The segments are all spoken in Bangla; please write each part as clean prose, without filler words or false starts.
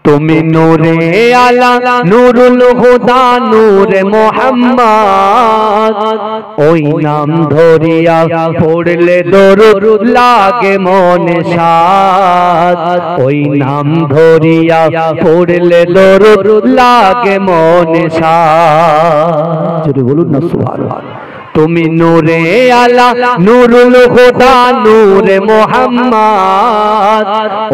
তুমি নূরে আলা নূরুল হুদা নূরে মুহাম্মদ, ওই নাম ধরিয়া পড়লে দরুদ লাগে মনে সাদ, ওই নাম ধরিয়া পড়লে দরুদ লাগে মনে সাদ। যদি বলুন না সুবহানাল্লাহ। তুমি নূরে আলা নূরুল হুদা নূরে মুহাম্মদ,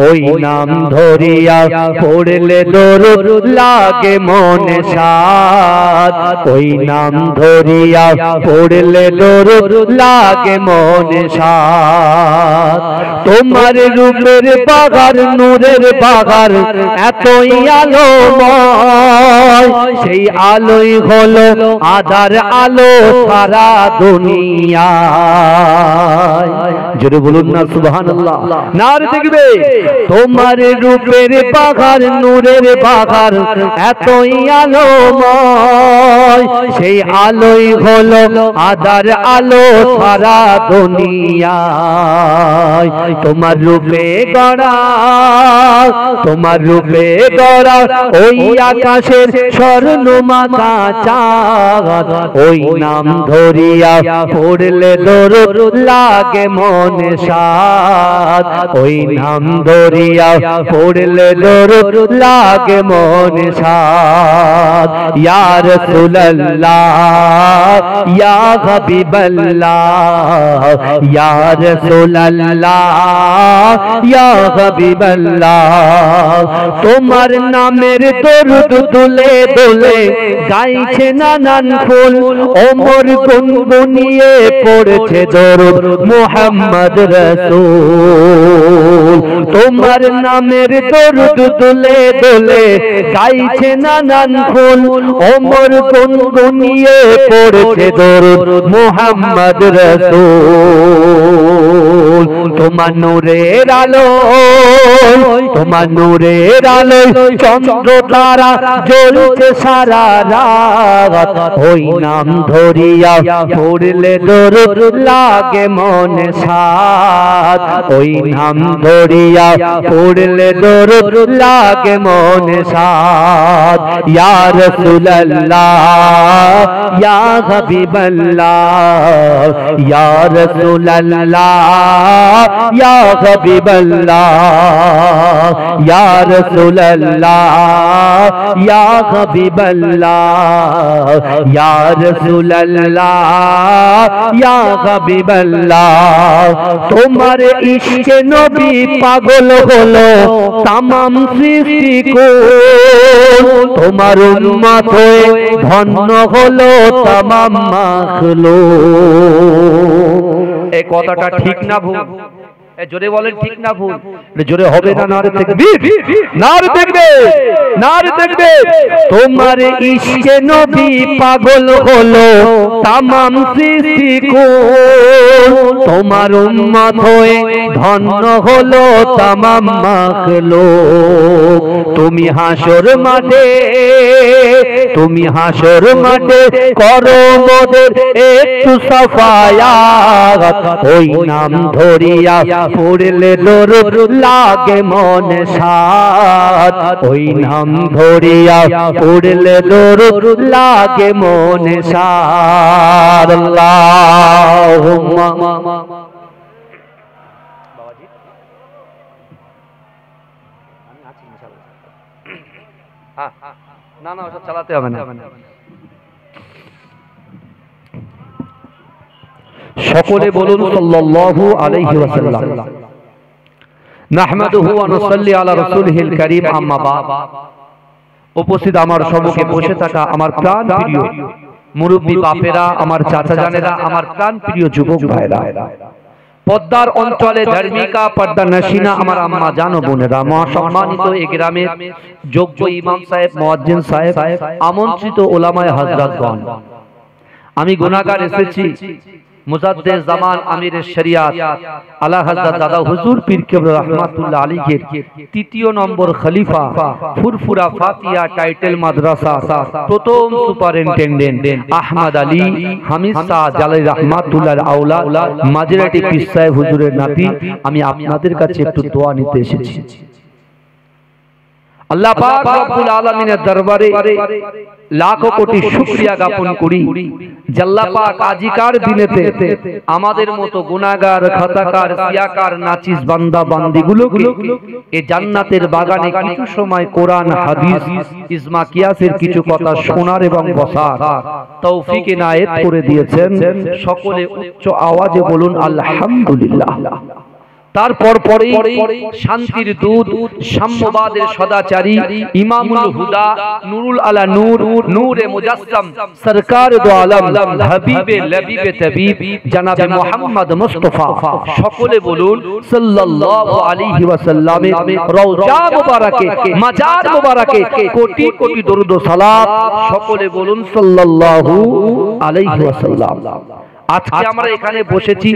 ওই নাম ধরিয়া পড়লে দরুদ লাগে মনে সাদ, ওই নাম ধরিয়া পড়লে দরুদ লাগে মনে সাদ। তোমার রূপের বাগার নূরের বাগার এতই আলোময়, সেই আলোই হলো আধার আলো সারা দুনিয়ায়। জোরে বলুন না সুবহানাল্লাহ। নারে দেখবে তোমার রূপের বাগার নূরের বাগার এতই আলোময়, সেই আলোই হলো আধার আলো সারা দুনিয়ায়। তোমার রূপে গড়া তোমার রূপে গড়া ওই আকাশের স্বর্ণমালা চাঁদ, ওই নাম ধরিয়া পড়লে দরুদ লাগে মনে সাদ, ওই নাম ধরিয়া পড়লে দরুদ লাগে মনে সাদ। ইয়া রাসূলুল্লাহ ইয়া হাবিবাল্লাহ, ইয়া রাসূলুল্লাহ ইয়া হাবিবাল্লাহ, তোমার নামের দরুদ দুলে দুলে গাইছে নানান ফুল, ওমর গুনগুনিয়ে পড়ছে দরুদ মুহাম্মদ রাসূল। তোমার নামের দরুদ দুলে দুলে গাইছে নানান ফুল, ওমর গুনগুনিয়ে পড়ছে দরুদ মুহাম্মদ রাসূল। তোমার নূরের আলো তোমার নূরের আলো চন্দ্র তারা জ্বলছে সারা রাত, ওই নাম ধরিয়া পড়লে দরুদ লাগে মনে সাদ, ওই নাম ধরিয়া পড়লে দরুদ লাগে মনে সাদ। ইয়া রাসূলুল্লাহ ইয়া হাবিবাল্লাহ, ইয়া রাসূলুল্লাহ ইয়া হাবিবাল্লাহ, ইয়া রাসূলুল্লাহ ইয়া হাবিবাল্লাহ, ইয়া রাসূলুল্লাহ ইয়া হাবিবাল্লাহ। তোমার ইশকে নবী পাগল হলো তামাম সৃষ্টিকুল, তোমার উম্মত হয়ে ধন্য হলো তামাম মাখলুক। এই কথাটা ঠিক না ভুল? জোরে বলেন ঠিক না ভুল? জোরে হবে না নারে তাকবীর, নারে তাকবীর, নারে তাকবীর। তোমার ইশকে নবী পাগল হলো তামাম সৃষ্টিকুল, তোমার উম্মত হয়ে ধন্য হলো তামাম মাখলুক। তুমি হাসর মাঠে তুমি হাসর মাঠে করো মোদের একটু সাফায়াত, ওই নাম ধরিয়া পড়লে দরুদ লাগে মনে সাদ, ওই নাম ধরিয়া পড়লে দরুদ লাগে মনে সাদ। আল্লাহুম্মা না না ওটা চালাতে হবে না। সকলে বলুন সাল্লাল্লাহু আলাইহি ওয়াসাল্লাম। নাহমাদুহু ওয়া নুসাল্লি আলা রাসূলিহিল কারীম, আম্মা বাদ। উপস্থিত আমার সম্মুখে বসে থাকা আমার প্রাণ প্রিয় মুরব্বী বাপেরা, আমার চাচা জানেরা, আমার প্রাণ প্রিয় যুবক ভাইরা, পদ্মার অঞ্চলে ধার্মিকা পর্দা নশিনা আমার আম্মা জানো বোনেরা, মহাসম্মানিত এই গ্রামের যোগ্য ইমাম সাহেব, মুয়াজ্জিন সাহেব, আমন্ত্রিত ওলামায়ে হযরতগণ, আমি গুনাহগার এসেছি মুজাদ্দিদ জামান আমির শরিয়াত আলা হযরত দাদা হুজুর পীর কেবলা রাহমাতুল্লাহ আলাইহির তৃতীয় নম্বর খলিফা ফুরফুরা ফাতিহা টাইটেল মাদ্রাসা প্রথম সুপারিনটেন্ডেন্ট আহমদ আলী হামিদ শাহ জালালি রাহমাতুল্লাহ আউলাদ মাজিরাটি পীর সাহেব হুজুরের নাতি, আমি আপনাদের কাছে একটু দোয়া নিতে এসেছি। আল্লাহ পাক রব্বুল আলামিনের দরবারে লাখো কোটি শুকরিয়া জ্ঞাপন করি যে আল্লাহ পাক আজিকার দিনেতে আমাদের মতো গুনাহগার খাতাকার সিয়াকার নাচিস বান্দা বান্দিগুলোকে এই জান্নাতের বাগানে কিছু সময় কোরআন হাদিস ইজমা কিয়াসের কিছু কথা শোনার এবং বসার তৌফিক ইনায়েত করে দিয়েছেন। সকলে উচ্চ আওয়াজে বলুন আলহামদুলিল্লাহ। তারপর পরে শান্তির দূত সাম্যবাদের সদাচারী ইমামুল হুদা নুরুল আলা নূর নূরে মুজাসসাম সরকার দো আলম হাবিবে লবিবে তাবিব জনাবে মুহাম্মদ মুস্তাফা সকলে বলুন সাল্লাল্লাহু আলাইহি ওয়াসাল্লামের রওজা মুবারকে মাজার মুবারকে কোটি কোটি দরুদ ও সালাত সকলে বলুন সাল্লাল্লাহু আলাইহি ওয়াসাল্লাম। আজকে আমরা এখানে বসেছি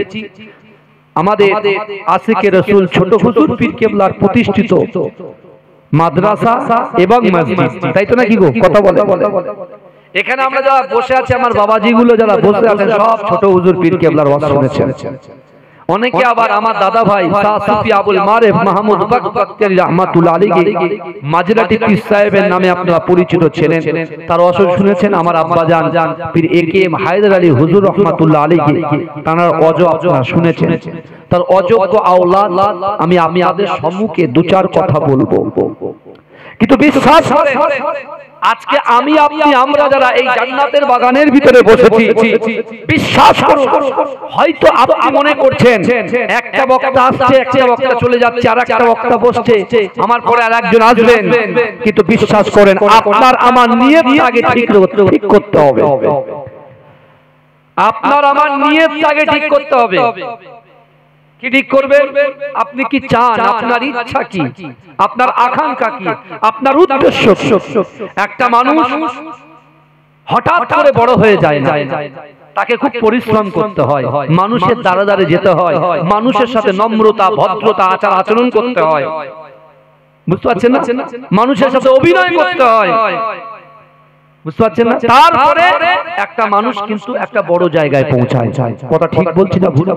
আমাদের আশিকে রাসূল ছোট হুজুর পীর কেবলার প্রতিষ্ঠিত মাদ্রাসা এবং মসজিদ, তাই তো নাকি গো? কথা বলে এখানে আমরা যারা বসে আছি আমার বাবাজি গুলো যারা বসে আছেন সব ছোট হুজুর পীর কেবলার ওয়াজ শুনেছেন। অনেকে আবার আমার দাদা ভাই সুফি আবুল মারেফ মাহমুদ বাকরি রাহমাতুল্লাহ আলাইহি মাজরাটি পীর সাহেবের নামে আপনারা পরিচিত ছিলেন, তার ওয়াজ শুনেছেন। আমার আব্বা জান পীর একেএম হায়দার আলী হুজুর রাহমাতুল্লাহ আলাইহি তার ওয়াজ আপনারা শুনেছেন। তার অযোগ্য আওলাদ আমি আপনাদের সম্মুখে দু চার কথা বলবো, কিন্তু বিশ্বাস করে আজকে আমি আপনি আমরা যারা এই জান্নাতের বাগানের ভিতরে বসেছি, বিশ্বাস করুন হয়তো আপনি মনে করছেন একটা বক্তা আসছে একটা বক্তা চলে যাচ্ছে আর একটা বক্তা বসছে আমার পরে আর একজন আসবেন, কিন্তু বিশ্বাস করেন আপনার আমার নিয়ত আগে ঠিক করতে হবে। আপনার আমার নিয়ত আগে ঠিক করতে হবে। কি ঠিক করবেন? আপনি কি চান? আপনার ইচ্ছা কি? আপনার আকাঙ্ক্ষা কি? আপনার উদ্দেশ্য কি? একটা মানুষ হঠাৎ করে বড় হয়ে যায় না, তাকে খুব পরিশ্রম করতে হয়, মানুষের দ্বারে দ্বারে যেতে হয়, মানুষের সাথে নম্রতা ভদ্রতা আচার আচরণ করতে হয়, বুঝতে পারছেন না? মানুষের সাথে অভিনয় করতে হয়, বুঝতে পারছেন না? তারপরে একটা মানুষ কিন্তু একটা বড় জায়গায় পৌঁছায়। কথা ঠিক বলছি না ভুল?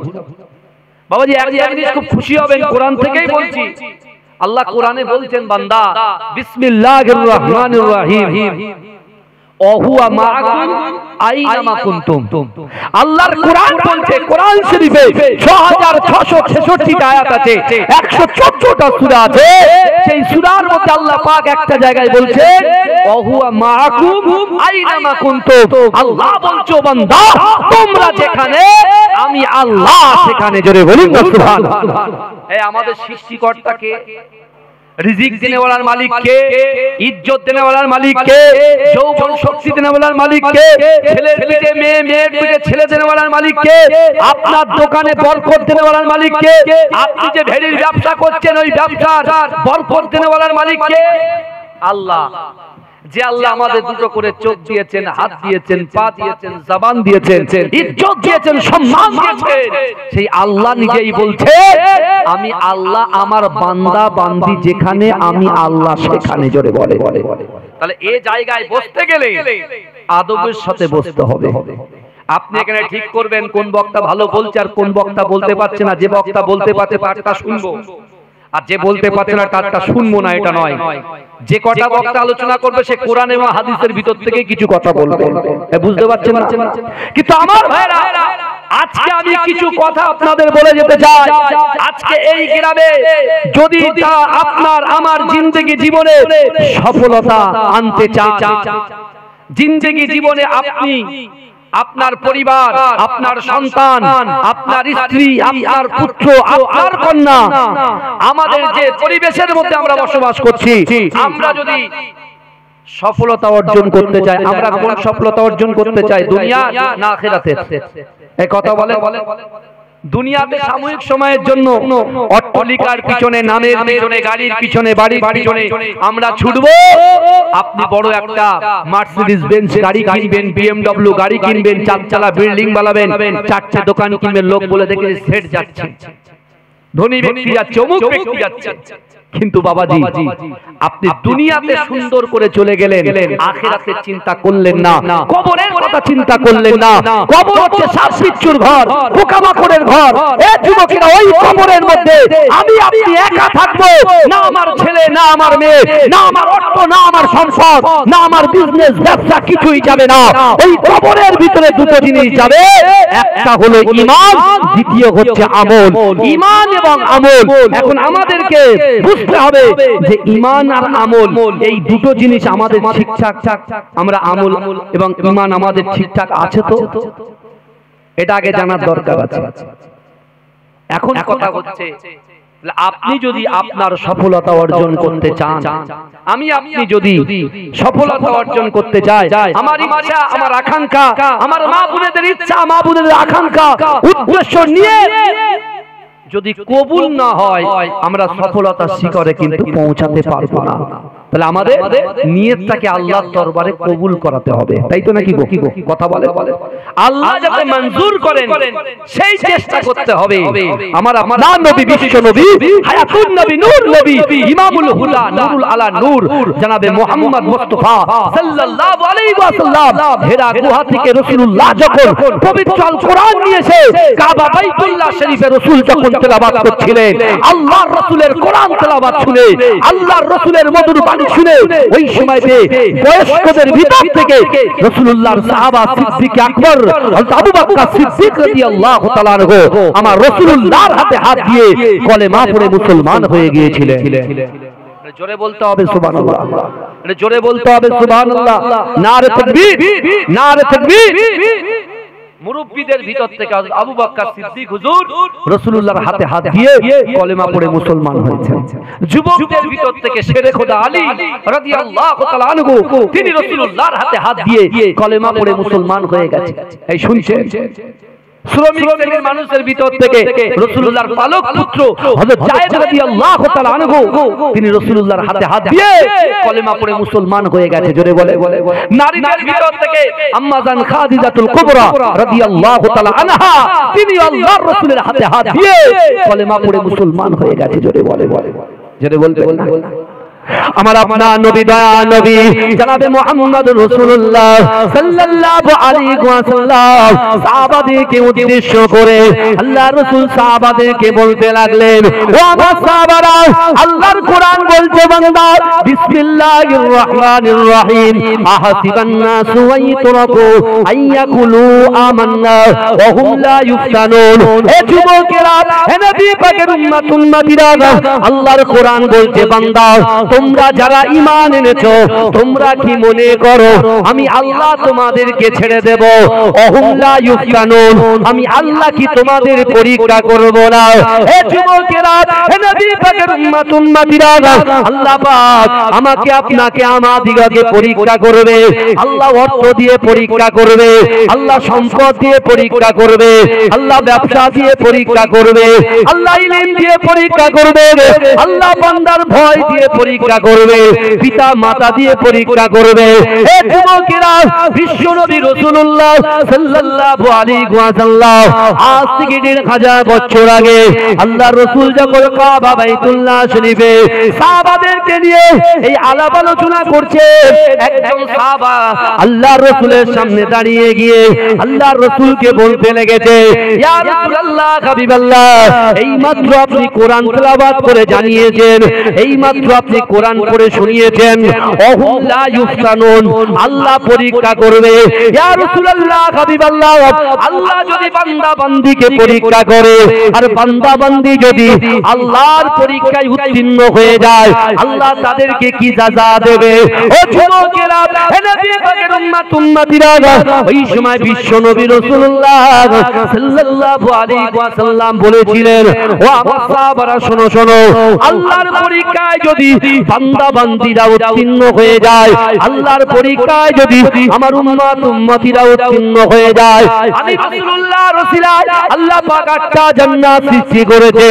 বাবাজি এক জিনিস খুব খুশি হবেন, কোরআন থেকেই বলছি। আল্লাহ কোরআনে বলছেন বান্দা বিসমিল্লাহির রহমানির রহিম ওহুয়া মাআকুম আইনামা কুনতুম। আল্লাহর কোরআন বলছে, কোরআন শরীফে 6666টা আয়াত আছে, 114টা সূরা আছে। সেই সূরার মধ্যে আল্লাহ পাক একটা জায়গায় বলছেন ওহুয়া মাআকুম আইনামা কুনতুম। আল্লাহ বলছো বান্দা তোমরা যেখানে আমি আল্লাহ সেখানে। জোরে বলুন সুবহানাল্লাহ। এই আমাদের সৃষ্টিকর্তাকে রিজিক দেনে ওয়ালার মালিক কে? ইজ্জত দেনে ওয়ালার মালিক কে? যৌবন শক্তি দেনে ওয়ালার মালিক কে? ছেলের পিঠে মেয়ে, মেয়ের পিঠে ছেলে দেনে ওয়ালার মালিক কে? আপনার দোকানে বরকত দেনে ওয়ালার মালিক কে? আপনি যে ভেড়ির ব্যবসা করছেন ওই ব্যবসার বরকত দেনে ওয়ালার মালিক কে? আল্লাহ। যে আল্লাহ আমাদের দুটো করে চোখ দিয়েছেন, হাত দিয়েছেন, পা দিয়েছেন, জবান দিয়েছেন, ইজ্জত দিয়েছেন, সম্মান দিয়েছেন, সেই আল্লাহ নিজেই বলছে আমি আল্লাহ, আমার বান্দা বান্দি যেখানে আমি আল্লাহ সেখানে। জোরে বলে। তাহলে এই জায়গায় বসতে গেলে আদবের সাথে বসতে হবে। আপনি এখানে ঠিক করবেন কোন বক্তা ভালো বলছে আর কোন বক্তা বলতে পারছে না। যে বক্তা বলতে পারছে তারটা শুনবো, আর যে বলতে পারছে না তারটা শুনবো না, এটা নয়। যে কটা বক্তা আলোচনা করবে সে কোরআন এবং হাদিসের ভিতর থেকে কিছু কথা বলবে, বুঝতে পারছেন না? কিন্তু আমার ভাইরা আজকে আমি কিছু কথা আপনাদের বলে যেতে চাই। আজকে এই গ্রামে যদি আপনার আমার জিন্দেগি জীবনে সফলতা আনতে চান, জিন্দেগি জীবনে আপনি আপনার পরিবার, আপনার সন্তান, আপনার স্ত্রী, আপনার পুত্র, আপনার কন্যা, আমাদের যে পরিবেশের মধ্যে আমরা বসবাস করছি, আমরা যদি সফলতা অর্জন করতে চাই, আমরা কোন সফলতা অর্জন করতে চাই? দুনিয়া না আখিরাতে? এই কথা বলে। দুনিয়াতে সাময়িক সময়ের জন্য অট্টালিকার পিছনে, নামের পিছনে, গাড়ির পিছনে, বাড়ির পিছনে আমরা ছুটবো। আপনি বড় একটা মার্সিডিজ বেঞ্চ গাড়ি কিনবেন, বিএমডব্লিউ গাড়ি কিনবেন, চারচালা বিল্ডিং বানাবেন, চারটে দোকান কিনবেন, লোক বলে দেখে সেট যাচ্ছে, ধনী ব্যক্তি যাচ্ছে, অমুক ব্যক্তি যাচ্ছে। কিন্তু বাবাজি আপনি দুনিয়াতে সুন্দর করে চলে গেলেন, আখিরাতের চিন্তা করলেন না, কবরের কথা চিন্তা করলেন না। কবর হচ্ছে সাপ বিচ্ছুর ঘর, পোকামাকড়ের ঘর। এ যুবকেরা, ওই কবরের মধ্যে আমি আপনি একা থাকবো না, আমার ছেলে না, আমার মেয়ে না, আমার অর্থ না, আমার সম্পদ না, আমার বিজনেস ব্যবসা কিছুই যাবে না। ওই কবরের ভিতরে দুটো জিনিস যাবে, একটা হলো ঈমান, দ্বিতীয় হচ্ছে আমল। ঈমান এবং আমল। এখন আমাদেরকে বুঝতে হবে যে ঈমান আর আমল এই দুটো জিনিস আমাদের ঠিকঠাক, আমরা আমল এবং ঈমান আমাদের ঠিকঠাক আছে তো, এটা আগে জানার দরকার আছে। এখন কথা হচ্ছে, আপনি যদি আপনার সফলতা অর্জন করতে চান, আমি আপনি যদি সফলতা অর্জন করতে চাই, আমার ইচ্ছা, আমার আকাঙ্ক্ষা, আমার মা বোনেদের ইচ্ছা, মা বোনেদের আকাঙ্ক্ষা, উদ্দেশ্য নিয়ে যদি কবুল না হয়, আমরা সফলতার শিখরে কিন্তু পৌঁছাতে পারবো না। তাহলে আমাদের নিয়তটাকে আল্লাহর দরবারে কবুল করাতে হবে, তাই তো নাকি? কথা বলে আল্লাহ যাতে মঞ্জুর করেন সেই চেষ্টা করতে হবে। আমার নবী, বিশ্ব নবী, হায়াতুন নবী, নূর নবী, ইমামুল হুদা, নূরুল আলা নূর, জনাবে মুহাম্মদ মুস্তাফা সাল্লাল্লাহু আলাইহি ওয়াসাল্লাম হেরা গুহা থেকে রাসূলুল্লাহ যখন পবিত্র আল কোরআন নিয়েছে, কাবা বাইতুল্লাহ শরীফে রাসূল যখন তেলাওয়াত করছিলেন, আল্লাহর রাসূলের কোরআন তেলাওয়াত শুনে, আল্লাহর রাসূলের মধুর বাণী শুনে, ওই সময়তে বয়স্কদের ভিতর থেকে রাসূলুল্লাহর সাহাবা সিদ্দিক আকবর হযরত আবু বকর সিদ্দিক রাদিয়াল্লাহু তাআলা আনহু আমার রাসূলুল্লাহর হাতে হাত দিয়ে কলেমা পড়ে মুসলমান হয়ে গিয়েছিলেন। জোরে বলতে হবে সুবহানাল্লাহ, জোরে বলতে হবে সুবহানাল্লাহ। নারে তাকবীর, নারে তাকবীর। মুরব্বিদের ভিতর থেকে আবু বকর সিদ্দিক হুজুর রাসূলুল্লাহর হাতে হাত দিয়ে কলেমা পড়ে মুসলমান হয়েছেন। যুবকদের ভিতর থেকে শেরে খোদা আলী রাদিয়াল্লাহু তাআলা আনহু তিনি রাসূলুল্লাহর হাতে হাত দিয়ে কলেমা পড়ে মুসলমান হয়ে গেছে। এই শুনছেন? শ্রমিক শ্রেণীর মানুষের ভিতর থেকে রাসূলুল্লাহর পালক পুত্র হযরত যায়েদ রাদিয়াল্লাহু তাআলা আনহু তিনি রাসূলুল্লাহর হাতে হাত দিয়ে কলেমা পড়ে মুসলমান হয়ে গেছে। জোরে বলে। নারীদের ভিতর থেকে আম্মা জান খাদিজাতুল কুবরা রাদিয়াল্লাহু তাআলা আনহা তিনি আল্লাহর রাসূলের হাতে হাত দিয়ে কলেমা পড়ে মুসলমান হয়ে গেছে। জোরে বলে। জোরে বলতে বলতে আমার আপনার নবী, দয়া নবী জনাবে মুহাম্মদ রাসূলুল্লাহ সাল্লাল্লাহু আলাইহি ওয়াসাল্লাম সাহাবাদেরকে উদ্দেশ্য করে আল্লাহর রাসূল সাহাবাদেরকে বলতে লাগলেন, ও আমার সাহাবারা, আল্লাহর কোরআন বলছে, বান্দা বিসমিল্লাহির রহমানির রহিম, আহাসিবান নাসু আইতরাকু আইয়াকুলু আমান্না ওয়া হুম লা ইফতানুন। হে যুবকেরা, হে নবী পাকের উম্মতিরা, আল্লাহর কোরআন বলছে, বান্দা তোমরা যারা ঈমান এনেছো, তোমরা কি মনে করো আমি আল্লাহ তোমাদেরকে ছেড়ে দেব? ওহুম লা ইফতানুন, আমি আল্লাহ কি তোমাদের পরীক্ষা করব না? হে যুবকেরা, হে নবী পাকের উম্মতিরা, আল্লাহ পাক আমাকে আপনাকে আমাদিগকে পরীক্ষা করবে। আল্লাহ অর্থ দিয়ে পরীক্ষা করবে, আল্লাহ সম্পদ দিয়ে পরীক্ষা করবে, আল্লাহ ব্যবসা দিয়ে পরীক্ষা করবে, আল্লাহ ইলম দিয়ে পরীক্ষা করবে, আল্লাহ বান্দার ভয় দিয়ে পরীক্ষা করবে, পিতা মাতা দিয়ে পরীক্ষা করবে। হে যুবকেরা, বিশ্ব নবী রাসূলুল্লাহ সাল্লাল্লাহু আলাইহি ওয়াসাল্লাম আজ থেকে ১৫০০ বছর আগে আল্লাহর রাসূল যখন কাবা বাইতুল্লাহ শরীফে সাহাবাদেরকে নিয়ে এই আলাপ আলোচনা করছে, একজন সাহাবা আল্লাহর রাসূলের সামনে দাঁড়িয়ে গিয়ে আল্লাহর রাসূলকে বলতে লেগেছে, ইয়া রাসূলুল্লাহ, হাবিবাল্লাহ, এইমাত্র আপনি কোরআন তেলাওয়াত করে জানিয়েছেন, এইমাত্র আপনি কোরআন পড়ে শুনিয়েছেন, ওহুম লা ইফতানুন, আল্লাহ পরীক্ষা করবে। ইয়া রাসূলুল্লাহ, হাবিবাল্লাহ, আল্লাহ যদি বান্দা বান্দীকে পরীক্ষা করে আর বান্দা বান্দী যদি আল্লাহর পরীক্ষায় উত্তীর্ণ হয়ে যায়, আল্লাহ তাদেরকে কি সাজা দেবে? ও যুবকেরা, হে নবী পাকের উম্মতিরা, ওই সময় বিশ্ব নবী রাসূলুল্লাহ সাল্লাল্লাহু আলাইহি ওয়াসাল্লাম বলেছিলেন, ও আমার সাহাবারা, শোনো শোনো, আল্লাহর পরীক্ষায় যদি বান্দা বান্দীরা উত্তীর্ণ হয়ে যায়, আল্লাহর পরীক্ষায় যদি আমার উম্মতিরা উত্তীর্ণ হয়ে যায়, আমি রাসূলুল্লাহ রাসূলাই আল্লাহ পাক 8টা জান্নাত সৃষ্টি করেছে।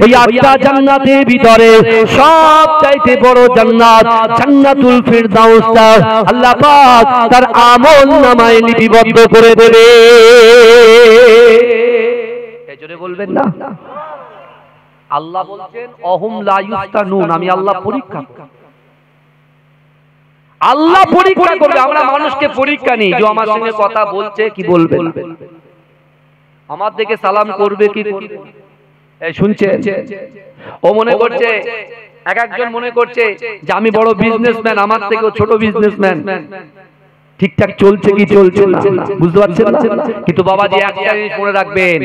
ওই 8টা জান্নাতের ভিতরে সবচাইতে বড় জান্নাত জান্নাতুল ফিরদাউসটা আল্লাহ পাক তার আমল নামায় লিপিবদ্ধ করে দেবে। এই জোরে বলবেন না? আল্লাহ বলছেন অহুম লা ইফতানুন, আমি আল্লাহ পরীক্ষা করি। আল্লাহ পরীক্ষা করবে। আমরা মানুষকে পরীক্ষা নিই, যে আমার সঙ্গে কথা বলছে কি বলবে, আমার দিকে সালাম করবে কি করবে। এই শুনছে, ও মনে করছে, এক একজন মনে করছে যে আমি বড় বিজনেসম্যান, আমার থেকেও ছোট বিজনেসম্যান, ঠিকঠাক চলছে কি চলছে না, বুঝতে পারছেন না? কিন্তু বাবাজি একটা জিনিস মনে রাখবেন,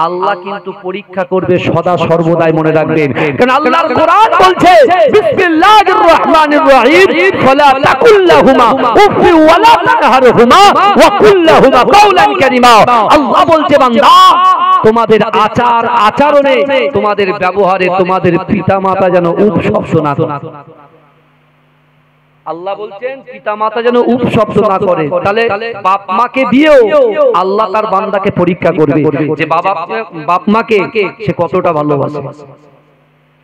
আল্লাহ কিন্তু পরীক্ষা করবে সদা সর্বদাই, মনে রাখবেন। কারণ আল্লাহর কোরআন বলছে বিসমিল্লাহির রহমানির রহিম, ফালা তাকুল্লাহুমা উফি ওয়ালা তানহারহুমা ওয়া কুল্লাহুমা কাওলান কারীমা। আল্লাহ বলছে বান্দা, তোমাদের আচার আচরণে, তোমাদের ব্যবহারে তোমাদের পিতামাতা যেন উফ শব্দ না করে। আল্লাহ বলছেন পিতামাতা যেন উফ শব্দ না করে। তাহলে বাপ মাকে দিয়েও আল্লাহ তার বান্দাকে পরীক্ষা করবে, যে বাপ মাকে সে কতটা ভালোবাসে।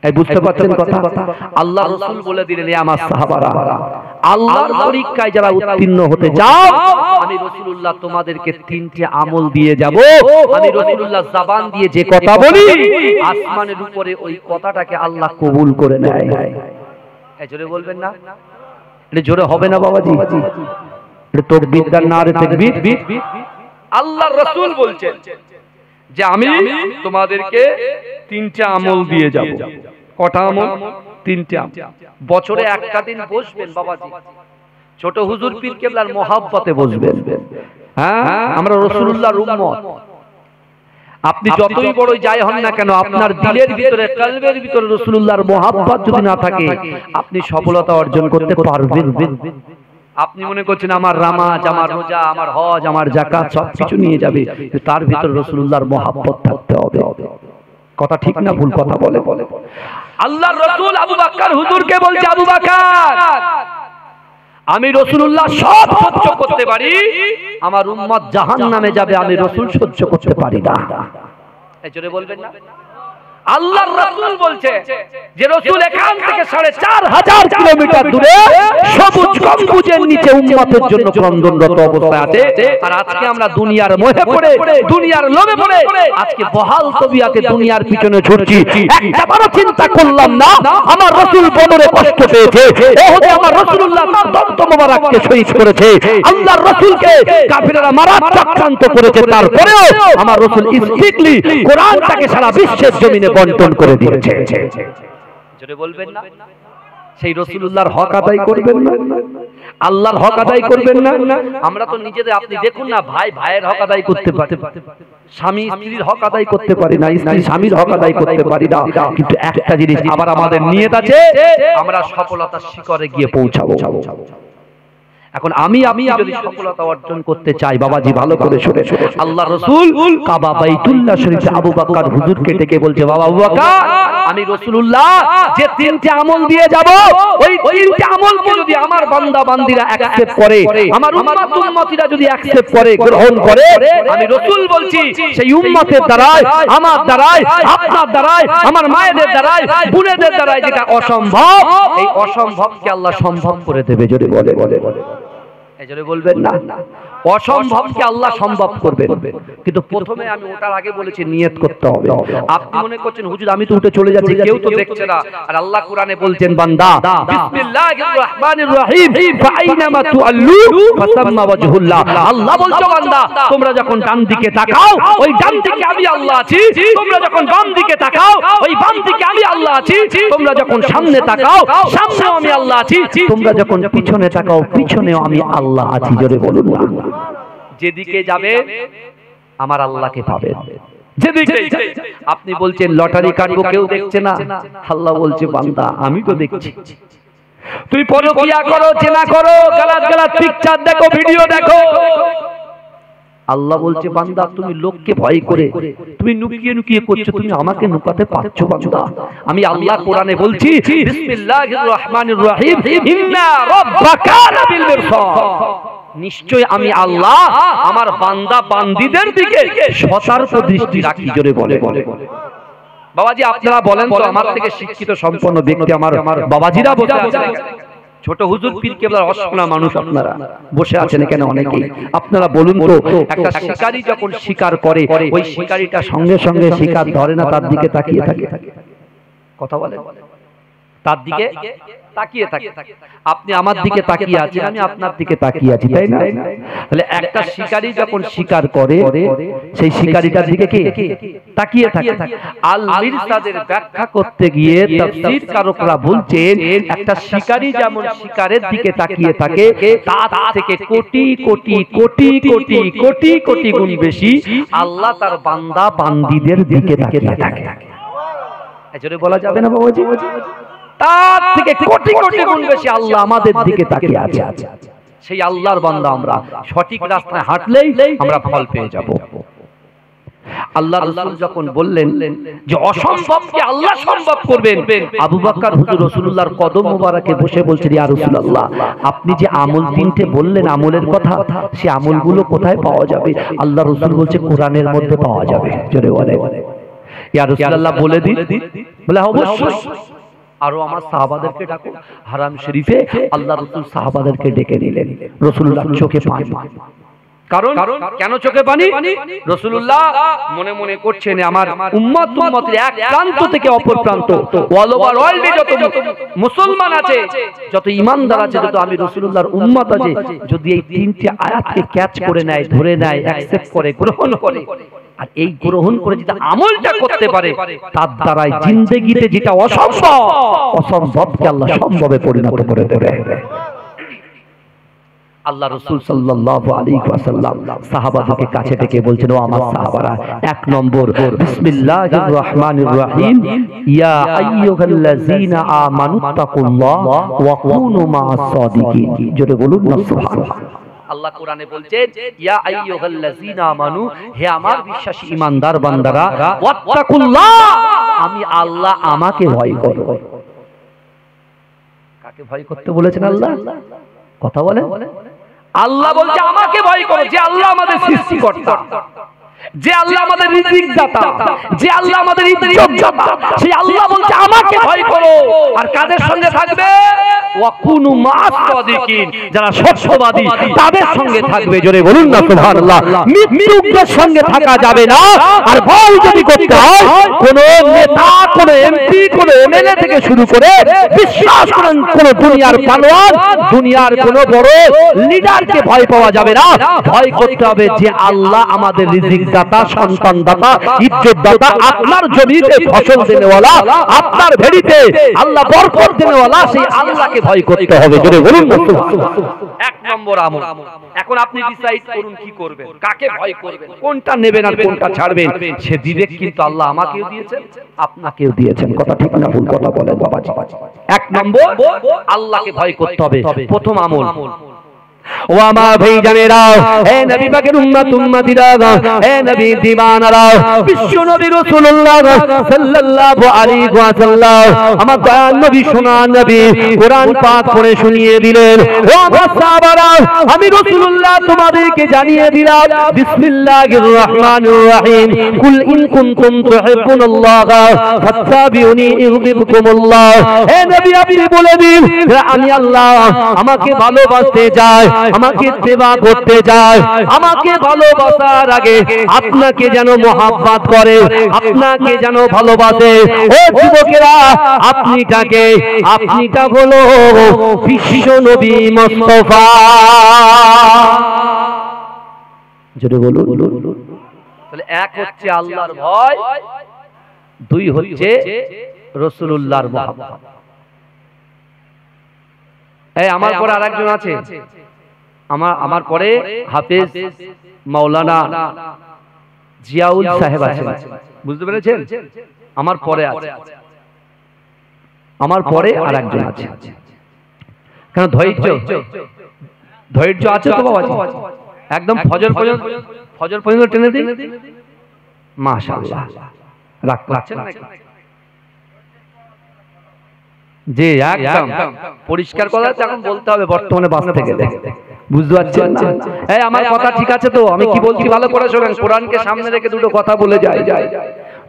এই বুঝতে পারছেন কথা? আল্লাহ রাসূল বলে দিলেন, আমার সাহাবারা, আল্লাহর পরীক্ষায় যারা উত্তীর্ণ হতে চাও, আমি রাসূলুল্লাহ তোমাদেরকে তিনটি আমল দিয়ে যাব। আমি রাসূলুল্লাহ জবান দিয়ে যে কথা বলি, আসমানের উপরে ওই কথাটাকে আল্লাহ কবুল করে নেয়। এই জোরে বলবেন না? এটা জোরে হবে না বাবাজি? এটা তাকবীর দান না রে তাকবীর। আল্লাহর রাসূল বলছেন যে আমি তোমাদেরকে তিনটা আমল দিয়ে যাব। কটা আমল? তিনটা আমল। বছরে একটা দিন বসবেন বাবাজি, ছোট হুজুর পীর কেবলার মহব্বতে বসবেন। হ্যাঁ, আমরা রাসূলুল্লাহর উম্মত। আপনি যতই বড় যাই হন না কেন, আপনার দিলের ভিতরে, কলবের ভিতরে রাসূলুল্লাহর মহব্বত যদি না থাকে, আপনি সফলতা অর্জন করতে পারবেন। আপনি মনে করছেন আমার নামাজ, আমার রোজা, আমার হজ, আমার যাকাত সবকিছু নিয়ে যাবে, তার ভিতরে রাসূলুল্লাহর মহব্বত থাকতে হবে। কথা ঠিক না ভুল কথা বলে? আল্লাহর রাসূল আবু বকর হুজুরকে বলছে, আবু বকর, আমি রাসূলুল্লাহ সব সহ্য করতে পারি, আমার উম্মত জাহান্নামে যাবে, আমি রাসূল সহ্য করতে পারি না। এই জোরে বলবেন না? আল্লাহর রাসূল বলছে যে রাসূল এখান থেকে ৪৫০০ কিলোমিটার দূরে সবুজ গম্বুজের নিচে উম্মতের জন্য ক্রন্দনরত অবস্থায় আছে। আর আজকে আমরা দুনিয়ার মোহে পড়ে, দুনিয়ার লোভে পড়ে আজকে বহাল তবিয়াতে দুনিয়ার পিছনে ছুটছি। একবারও চিন্তা করলাম না আমার রাসূল বদরে কষ্ট পেয়েছে, ওহদে আমার রাসূলুল্লাহ তার দন্ত মোবারককে শহীদ করেছে, আল্লাহর রাসূলকে কাফিররা মারার চক্রান্ত করেছে, তারপরেও আমার রাসূল স্ট্রিক্টলি কোরআনটাকে সারা বিশ্বের জমিনে বন্টন করে দিয়েছে। জোরে বলবেন না? সেই রাসূলুল্লাহর হক আদায় করবেন না, আল্লাহর হক আদায় করবেন না। আমরা তো নিজেদের, আপনি দেখুন না, ভাই ভাইয়ের হক আদায় করতে পারে, স্বামী স্ত্রীর হক আদায় করতে পারি না, স্ত্রী স্বামীর হক আদায় করতে পারি না। কিন্তু একটা জিনিস আবার আমাদের নিয়ত আছে, আমরা সফলতার শিখরে গিয়ে পৌঁছাবো। এখন আমি যদি সফলতা অর্জন করতে চাই, বাবাজি ভালো করে শুনে, আল্লাহর রাসূল কাবা বাইতুল্লাহ শরীফে আবু বকর হুজুরকে ডেকে বলছে, বাবা আবু বকর, আমি রাসূলুল্লাহ যে তিনটি আমল দিয়ে যাব, ওই তিনটি আমলকে যদি আমার বান্দা বান্দীরা অ্যাকসেপ্ট করে, আমার উম্মতিরা যদি অ্যাকসেপ্ট করে, গ্রহণ করে, আমি রাসূল বলছি সেই উম্মতের দ্বারাই, আমার দ্বারাই, আপনার দ্বারাই, আমার মায়েদের দ্বারাই, বোনেদের দ্বারাই যেটা অসম্ভব, এই অসম্ভবকে আল্লাহ সম্ভব করে দেবে। যদি বলে এজন্য বলবেন না, অসম্ভবকে আল্লাহ সম্ভব করবেন। কিন্তু প্রথমে আমি ওটার আগে বলেছি নিয়ত করতে হবে। আপনি মনে করছেন হুজুর আমি তো উঠে চলে যাচ্ছি, কেউ তো দেখছে না, আর আল্লাহ কোরআনে বলছেন বান্দা বিসমিল্লাহির রহমানির রহিম ফাইনামা তুআল্লু ফাসাম্মা ওয়াজহুল্লাহ। আল্লাহ বলছে বান্দা তোমরা যখন ডান দিকে তাকাও, ওই ডান দিকে আমি আল্লাহ আছি, তোমরা যখন বাম দিকে তাকাও, ওই বাম দিকে আমি আল্লাহ আছি, তোমরা যখন সামনে তাকাও, সামনেও আমি আল্লাহ আছি, তোমরা যখন পিছনে তাকাও, পিছনেও আমি আল্লাহ আছি। জোরে বলুন না। যেদিকে যাবে আমার আল্লাহকে পাবে। যেদিকে আপনি বলছেন লটারি কাটবো, কেউ দেখছে না, আল্লাহ বলছে বান্দা আমি তো দেখছি। তুই পরকিয়া করো, জেনা করো, গালাত গালাত পিকচার দেখো, ভিডিও দেখো, আল্লাহ বলছে বান্দা তুমি লোককে ভয় করে, তুমি নুকিয়ে নুকিয়ে করছো, তুমি আমাকে নুকাতে পারছো বান্দা। আমি আল্লাহ কোরআনে বলছি বিসমিল্লাহির রহমানির রহিম ইন্না রাব্বাকা লাবিল মিরসাদ। নিশ্চয় আমি আল্লাহ আমার বান্দা বান্দীদের দিকে সতর্ক দৃষ্টি রাখি। জোরে বলে বাবাজি আপনারা বলেন তো, আমার থেকে শিক্ষিত সম্পন্ন ব্যক্তি আমার বাবাজিরা বসে আছেন, ছোট হুজুর পীর কেবলার অশোনা মানুষ আপনারা বসে আছেন এখানে অনেকেই। আপনারা বলুন তো, একটা শিকারী যখন শিকার করে, ওই শিকারীটা সঙ্গে সঙ্গে শিকার ধরে না, তার দিকে তাকিয়ে থাকে? কথা বলে, তার দিকে তাকিয়ে থাকে। আপনি আমার দিকে তাকিয়ে আছেন, আমি আপনার দিকে তাকিয়ে আছি, তাই না? তাহলে একটা শিকারী যখন শিকার করে সেই শিকারীটার দিকে কে তাকিয়ে থাকে। আল মিরসাদের ব্যাখ্যা করতে গিয়ে তাফসীর কারকরা বলছেন একটা শিকারী যেমন শিকারের দিকে তাকিয়ে থাকে তার থেকে কোটি কোটি কোটি কোটি কোটি কোটি গুণ বেশি আল্লাহ তার বান্দা বান্দীদের দিকে তাকিয়ে থাকে। এজন্য বলা যাবে না বাবাজি, তার থেকে কোটি কোটি গুণ বেশি আল্লাহ আমাদের দিকে তাকিয়ে আছে। সেই আল্লাহর বান্দা আমরা সঠিক রাস্তায় হাঁটলেই আমরা ফল পেয়ে যাব। আল্লাহ রাসূল যখন বললেন যে অসম্ভবকে আল্লাহ সম্ভব করবেন, আবু বকর হুজুর রাসূলুল্লাহর কদম মোবারকে বসে বলছেন, ইয়া রাসূলুল্লাহ আপনি যে আমল তিনটে বললেন আমলের কথা, সেই আমলগুলো কোথায় পাওয়া যাবে? আল্লাহ রাসূল বলছে কোরআনের মধ্যে পাওয়া যাবে। জোরে বলে ইয়া রাসূলুল্লাহ বলে দিন। বলে অবশ্যই। আরো আমার সাহাবাদেরকে ডাকো। হারাম শরীফে আল্লাহ রাসূল সাহাবাদেরকে ডেকে নিলেন। রাসূলুল্লাহ চোখে পানি, কারণ কেন চোখে পানি? রাসূলুল্লাহ মনে মনে করছেন আমার উম্মতের এক প্রান্ত থেকে অপর প্রান্ত অল ওভার ওয়ার্ল্ডে যত মুসলমান আছে, যত ঈমানদার আছে, যত আমি রাসূলুল্লাহর উম্মত আছে, যদি এই তিনটি আয়াতকে ক্যাচ করে নেয়, ধরে নেয়, অ্যাকসেপ্ট করে, গ্রহণ করে, আর এই গ্রহণ করে যেটা আমলটা করতে পারে, তার দ্বারাই জিন্দেগিতে যেটা অসম্ভব, অসম্ভবকে আল্লাহ সম্ভবে পরিণত করে দেবে। আল্লাহ রাসূল সাল্লাল্লাহু আলাইহি ওয়াসাল্লাম সাহাবাদেরকে কাছে ডেকে বলছেন, ও আমার সাহাবারা, এক নম্বর বিসমিল্লাহির রহমানির রহিম, ইয়া আইয়ুহাল্লাযীনা আমানুত্তাকুল্লাহ ওয়া কুনু মা'আস সাদিকিন। জোরে বলুন না সুবহানাল্লাহ। আল্লাহ কোরআনে বলছেন, ইয়া আইয়ুহাল্লাযীনা আমানু, হে আমার বিশ্বাসী ঈমানদার বান্দারা, ওয়াত্তাকুল্লাহ, আমি আল্লাহ, আমাকে ভয় করো। কাকে ভয় করতে বলেছেন আল্লাহ? কথা বলে আল্লাহ বলছে আমাকে ভয় করো, যে আল্লাহ আমাদের সৃষ্টিকর্তা, যে আল্লাহ আমাদের রিজিক দাতা, যে আল্লাহ আমাদের ইজ্জত দাতা, সেই আল্লাহ বলছে আমাকে ভয় করো। আর কাদের সঙ্গে থাকবে? ওয়া কুনু মা'আস সাদিকিন, যারা সত্যবাদী তাদের সঙ্গে থাকবে। জোরে বলুন না সুবহানাল্লাহ। মৃত্যুর সঙ্গে থাকা যাবে না। আর ভয় যদি করতে হয়, কোন নেতা, কোন এমপি, কোন এমএলএ থেকে শুরু করে বিশ্বাস করেন কোন দুনিয়ার পালোয়ান, দুনিয়ার কোন বড় লিডারকে ভয় পাওয়া যাবে না। ভয় করতে হবে যে আল্লাহ আমাদের রিজিক দাতা, সন্তান দাতা, ইজ্জত দাতা, আপনার জমিতে ফসল দেনেওয়ালা, আপনার ভেড়িতে আল্লাহ বরকত দেনেওয়ালা, সেই আল্লাহকে ভয় করতে হবে। জোরে বলুন না সুবহানাল্লাহ। এক নম্বর আমল। এখন আপনি ডিসাইড করুন কি করবেন, কাকে ভয় করবেন, কোনটা নেবেন আর কোনটা ছাড়বেন। সে বিবেক কিন্তু আল্লাহ আমাকেও দিয়েছেন, আপনাকেও দিয়েছেন। কথা ঠিক না ভুল কথা বলেন বাবাজি? এক নম্বর আল্লাহকে ভয় করতে হবে, প্রথম আমল। ও আমার ভাইজানেরা, হে নবী পাকের উম্মতিরা, হে নবী দিওয়ানারা, বিশ্ব নবী রাসূলুল্লাহ সাল্লাল্লাহু আলাইহি ওয়াসাল্লাম আমার দয়াল নবী, সোনার নবী কোরআন পাক পড়ে শুনিয়ে দিলেন। ও আমার সাহাবারা, আমি রাসূলুল্লাহ তোমাদেরকে জানিয়ে দিলাম, বিসমিল্লাহির রহমানির রহিম, কুল ইন কুনতুম তুহিব্বুনাল্লাহ ফাত্তাবিউনি ইউহিব্বুকুমুল্লাহ। হে নবী আপনি বলে দিন, আমি আল্লাহ, আমাকে ভালোবাসতে চাই, আমাকে সেবা করতে চায়, আমাকে ভালোবাসার আগে আপনাকে যেন মহব্বত করে, আপনাকে যেন ভালোবাসে। ও যুবকেরা, আপনিটা হলো বিশ্ব নবী মুস্তাফা। জোরে বলুন। তাহলে এক হচ্ছে আল্লাহর ভয়, দুই হচ্ছে রাসূলুল্লাহর মহব্বত। এই আমার পরে আরেকজন আছে, আমার পরে হাফেজ মাওলানা জিয়াউল সাহেব আছেন, বুঝতে পেরেছেন? আমার পরে আছে, আমার পরে আরেকজন আছে। কেন? ধৈর্য আছে তো বাবা? একদম ফজর পর্যন্ত টেনে দিন। মাশাআল্লাহ, রাখছেন না? জি, একদম পরিষ্কার কথা এখন বলতে হবে, বর্তমানে বাঁচতে গেলে। বুঝতে পারছেন না? এই আমার কথা ঠিক আছে তো? আমি কি বলছি ভালো করে শোনেন। কোরআনকে সামনে রেখে দুটো কথা বলে যায়।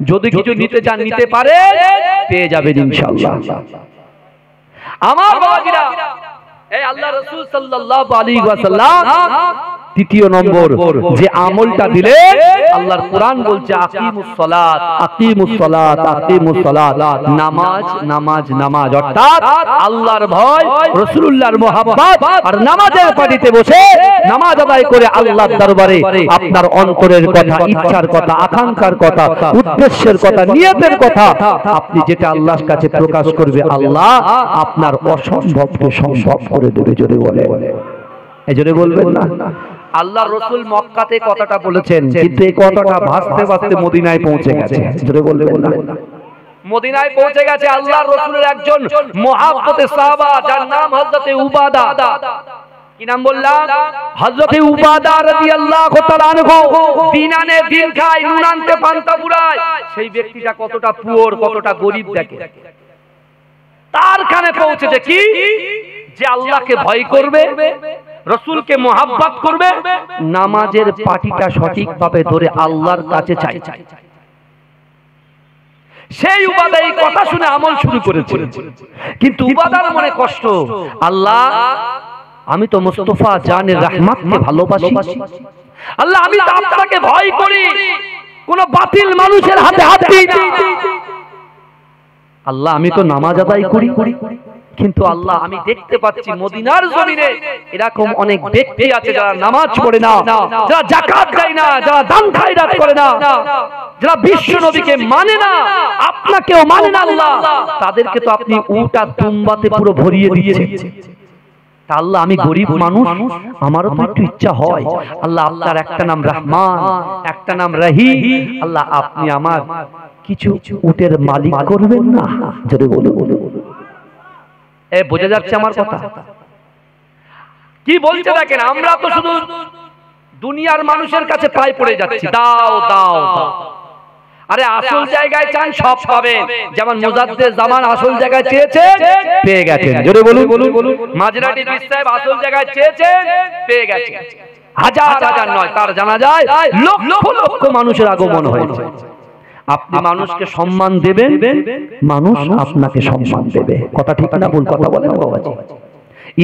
যদি কিছু নিতে চান, নিতে পারে, পেয়ে যাবেন ইনশাআল্লাহ। আমার বাবাজিরা, এই আল্লাহ রাসূল সাল্লাল্লাহু আলাইহি ওয়াসাল্লাম তৃতীয় নম্বর যে আমলটা দিলে আল্লাহর কোরআন বলছে আকিমুস সালাত আকিমুস সালাত আকিমুস সালাত, নামাজ নামাজ নামাজ, অর্থাৎ আল্লাহর ভয়, রাসূলুল্লাহর মুহাব্বত আর নামাজের পাটিতে বসে নামাজ আদায় করে আল্লাহর দরবারে আপনার অন্তরের কথা, ইচ্ছার কথা, আকাঙ্ক্ষার কথা, উদ্দেশ্যের কথা, নিয়তের কথা আপনি যেটা আল্লাহর কাছে প্রকাশ করবে, আল্লাহ আপনার অসম্ভবকে সম্ভব করে দেবে। জোরে বলে, এই জোরে বলবেন না? আল্লাহ রাসূল মক্কাতে কথাটা বলেছেন, কিন্তু এই কথাটা ভাসতে ভাসতে মদিনায় পৌঁছে গেছে। জোরে বলবেন না? মদিনায় পৌঁছে গেছে আল্লাহর রাসূলের একজন মুহাব্বতে সাহাবা, যার নাম হযরতে উবাদা। কি নাম বললাম? হযরতে উবাদা রাদিয়াল্লাহু তাআলা আনহু। দিন আনে দিন খায়, নুন আনতে পান্তা ফুরায়। সেই ব্যক্তিটা কতটা পুয়ার, কতটা গরীব দেখে। তার কানে পৌঁছেছে কি? যে আল্লাহকে ভয় করবে, রাসূলকে মুহাব্বত করবে, নামাজের পাটিটা সঠিকভাবে ধরে আল্লাহর কাছে চাই। সেই উবাদা এই কথা শুনে আমল শুরু করেছে, কিন্তু উবাদার মনে কষ্ট। আল্লাহ, আমি তো মুস্তাফা জানের রহমতকে ভালোবাসি। আল্লাহ, আমি তো আপনাকে ভয় করি, কোন বাতিল মানুষের হাতে হাত দিই না। আল্লাহ, আমি তো নামাজ আদায় করি, কিন্তু আল্লাহ আমি দেখতে পাচ্ছি মদিনার জমিনে এরকম অনেক ব্যক্তি আছে যারা নামাজ পড়ে না, যারা যাকাত দেয় না, যারা দান খায়রাত করে না, যারা বিশ্ব নবীকে মানে না, আপনাকেও মানে না। আল্লাহ, তাদেরকে তো আপনি উটা তুম্বাতে পুরো ভরিয়ে দিয়েছেন। তা আল্লাহ, আমি গরিব মানুষ, আমারও তো একটু ইচ্ছা হয়। আল্লাহ, আপনার একটা নাম রহমান, একটা নাম রহিম। আল্লাহ, আপনি আমার কিছু উটের মালিক করবেন না? যদি বলে বোঝা যাচ্ছে আমার কথা? কি বলছে দেখেন, আমরা তো শুধু দুনিয়ার মানুষের কাছে পায়ে পড়ে যাচ্ছি, দাও দাও দাও। আরে আসল জায়গায় চান সব পাবেন। যেমন মুজাদ্দেদ জামান আসল জায়গায় চেয়েছেন, পেয়ে গেছেন। জোরে বলুন। মাঝরাটি পীর সাহেব আসল জায়গায় চেয়েছেন, পেয়ে গেছেন। হাজার হাজার নয়, তার জানা যায় লক্ষ লক্ষ মানুষের আগমন হয়েছে। আপনি মানুষকে সম্মান দেবেন, মানুষ আপনাকে সম্মান দেবে। কথা ঠিক না ভুল কথা বলেন বাবাজি?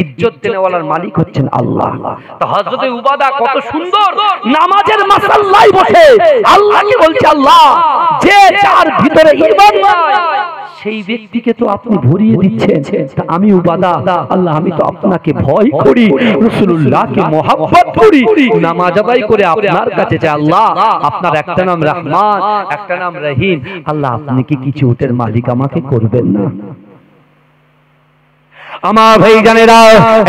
ইজ্জত দেওয়ালার মালিক হচ্ছেন আল্লাহ। তো হযরতে উবাদা কত সুন্দর নামাজের মাসাল্লায় বসে আল্লাহকে বলছে, আল্লাহ, যে যার ভিতরে ঈমান নাই সেই ব্যক্তিকে তো আপনি ভরিয়ে দিচ্ছেন। আমি উবাদা, আল্লাহ, আমি তো আপনাকে ভয় করি, রাসূলুল্লাহকে মুহাব্বত করি, নামাজ আদায় করে আপনার কাছে চাই। আল্লাহ, আপনার একটা নাম রহমান, একটা নাম রহিম। আল্লাহ, আপনি কি কিছু উটের মালিক আমাকে করবেন না? আমার ভাই জানেরা,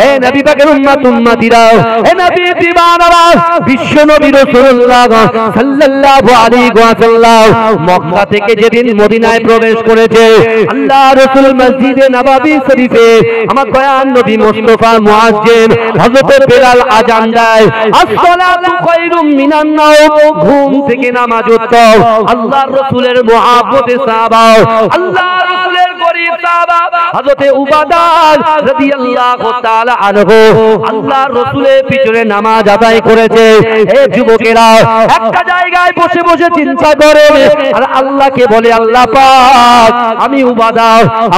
হে নবী পাকের উম্মত উম্মতিরা, হে নবী দিওয়ানারা, বিশ্ব নবী রাসূলুল্লাহ সাল্লাল্লাহু আলাইহি ওয়াসাল্লাম মক্কা থেকে যেদিন মদিনায় প্রবেশ করেছে, আল্লাহ রাসূল মসজিদে নববী শরীফে আমার দয়াল নবী মুস্তাফা মুআজ্জিম হযরত বেলাল আযান দেয়, আসসালাতু খায়রুম মিনান নাওম, ঘুম থেকে নামাজ উত্তম। আল্লাহ রাসূলের মুহাব্বতে সাহাবা, আল্লাহ রাসূলের গরীব সাহাবা হযরত উবাদা রাদিয়াল্লাহু তাআলা আনহু আল্লাহর রাসূলের পিছনে নামাজ আদায় করেছে। হে যুবকেরা, একটা জায়গায় বসে বসে চিন্তা করে আর আল্লাহকে বলে, আল্লাহ পাক, আমি উবাদা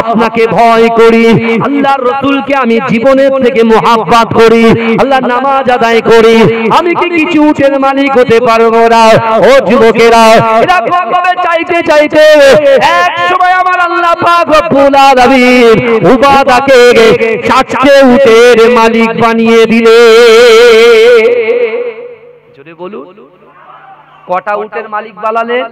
আপনাকে ভয় করি, আল্লাহর রাসূলকে আমি জীবনের থেকে মুহাব্বত করি, আল্লাহ নামাজ আদায় করি, আমি কি কিছু উটের মালিক হতে পারবো না? ও যুবকেরা, এরকম ভাবে চাইতে চাইতে এক সময় আমার আল্লাহ পাক রব্বুল আলামিন উবাদাকে 7টে উটের মালিক বানিয়ে দিলে। জোরে বলুন, কটা উটের মালিক বানালেন?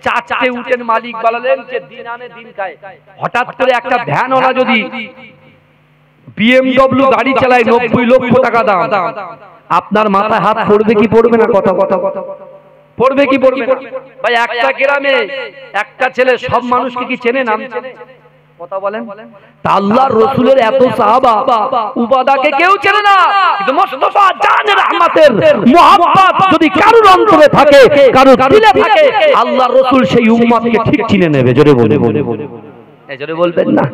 4টে উটের মালিক বানালেন, যে দিন আনে দিন খায়। হঠাৎ করে একটা ভ্যানওয়ালা যদি BMW গাড়ি চালায় 90 লক্ষ টাকা দাম, আপনার মাথায় হাত পড়বে কি পড়বে না? কথা পড়বে কি পড়বে না? ভাই, একটা গ্রামে একটা ছেলে সব মানুষকে কি চেনে? নাম চেনে? কথা বলেন। আল্লাহর রাসূলের এত সাহাবা, উবাদাকে কেউ চেনে না, কিন্তু মুস্তাফা জানের রহমতের মুহাব্বত যদি কারোর অন্তরে থাকে, কারোর দিলে থাকে, আল্লাহর রাসূল সেই উম্মতকে ঠিক চিনে নেবে। জোরে বলে এই জোরে বলবেন না?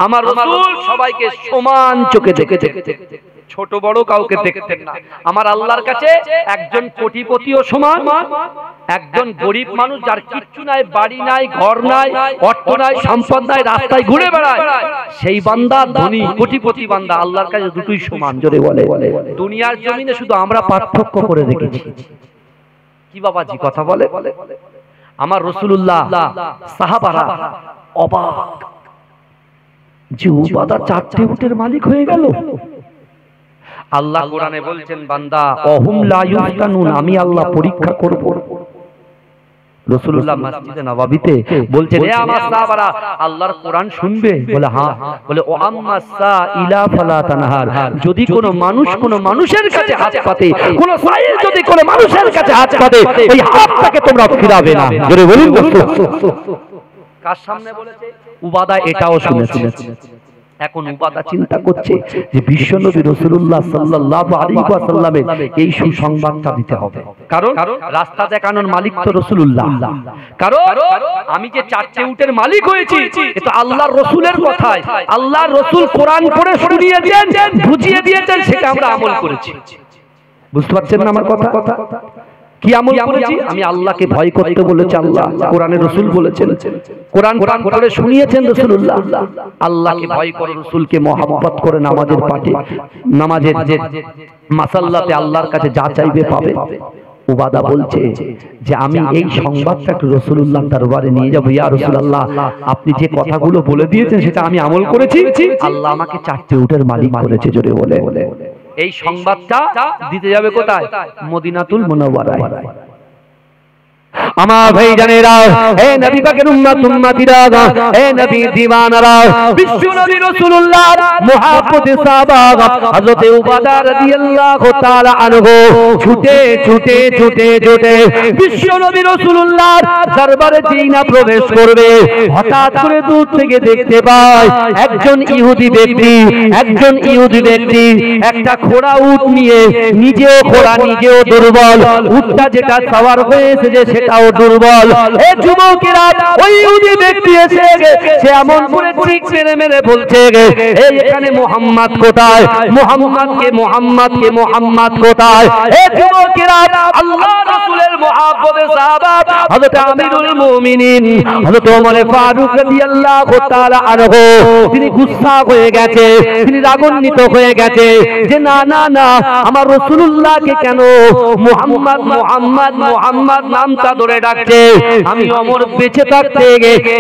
আমার রাসূল সবাইকে সমান চোখে দেখে ছোট বড় কাউকে দেখতেন না। আমার আল্লাহর কাছে একজন কোটিপতিও সমান, একজন গরিব মানুষ যার কিচ্ছু নাই, বাড়ি নাই, ঘর নাই, অর্থ নাই, সম্পদ নাই, রাস্তায় ঘুরে বেড়ায়, সেই বান্দা ধনী কোটিপতি বান্দা আল্লাহর কাছে দুটোই সমান। জোরে বলে। দুনিয়ার জমিনে শুধু আমরা পার্থক্য করে রেখেছি। কি বাবাজি কথা বলে? আমার রাসূলুল্লাহ সাহাবারা অবাক যে উবাদা 4টে উটের মালিক হয়ে গেল। আল্লাহ কোরআনে বলছেন বান্দা অহুম লা ইফতানুন, আমি আল্লাহ পরীক্ষা করব। রাসূলুল্লাহ মসজিদে নববীতে বলছেন হে আমার সাহাবারা আল্লাহর কোরআন শুনবে? বলে হ্যাঁ। বলে ও আম্মা সাইলা ফালা তানহার, যদি কোনো মানুষ কোনো মানুষের কাছে হাত পাতে, কোন সাইল যদি কোনো মানুষের কাছে হাত পাতে, এই হাতটাকে তোমরা ফিরাবে না। জোরে বলুন। কার সামনে বলেছে? উবাদা এটাও শুনেছে। এখন উবাদা চিন্তা করছে যে বিশ্বনবী রাসূলুল্লাহ সাল্লাল্লাহু আলাইহি ওয়াসাল্লামের এই সুসংবাদটা দিতে হবে, কারণ রাস্তা দেখানোর মালিক তো রাসূলুল্লাহ। কারণ আমি যে 4টে উটের মালিক হয়েছি এটা আল্লাহর রাসূলের কথায়, আল্লাহর রাসূল কোরআন পড়ে শুনিয়েছেন, বুঝিয়ে দিয়েছেন, সেটা আমরা আমল করেছি। বুঝতে পারছেন না আমার কথা? কি আমল করেছি? আমি আল্লাহকে ভয় করতে বলেছি, আল্লাহ কোরআনে রাসূল বলেছেন, কোরআন পড়ে শুনিয়েছেন রাসূলুল্লাহ। আল্লাহকে ভয় করো, রাসূলকে মহব্বত করে নামাজের পাঠে, নামাজের মাসাল্লাতে আল্লাহর কাছে যা চাইবে পাবে। উবাদা বলছে যে আমি এই সংবাদটা রাসূলুল্লাহ দরবারে নিয়ে যাব। ইয়া রাসূলুল্লাহ, আপনি যে কথাগুলো বলে দিয়েছেন সেটা আমি আমল করেছি, আল্লাহ আমাকে 4টে উটের মালিক করেছে। জোরে বলে। এই সংবাদটা দিতে যাবে কোথায়? মদিনাতুল মুনাওয়ারায়। আমার ভাইজানেরা, হে নবী পাকের উম্মতিরা, হে নবী দিওয়ানারা, বিশ্ব নবী রাসূলুল্লাহর মুহাব্বতে সাহাবা হযরত উবাদা রাদিয়াল্লাহু তাআলা আনহু ছুটে বিশ্ব নবী রাসূলুল্লাহর দরবারে যেই না প্রবেশ করবে, হঠাৎ করে দূর থেকে দেখতে পায় একজন ইহুদি ব্যক্তি একটা ঘোড়া উট নিয়ে, নিজেও ঘোড়া, নিজেও দুর্বল, উটটা যেটা সওয়ার হয়েছে যে সেটাও দুর্বল। এ যুবকেরা, ওই ইহুদি ব্যক্তি এসে সে এমন করে ঠিক মেরে বলছে এখানে মুহাম্মদ কোথায়? মুহাম্মদ কোথায়? এ যুবকেরা, আল্লাহ রাসূলের মুহাব্বতে সাহাবা হযরত আমিরুল মুমিনিন হযরত ওমর ফারুক রাদিয়াল্লাহু তাআলা আনহু তিনি গুসসা হয়ে গেছে, তিনি রাগান্বিত হয়ে গেছে যে না না না, আমার রাসূলুল্লাহকে কেন মুহাম্মদ নামটা ধরে ডাকছে? আমি ওমর বেঁচে থাকতে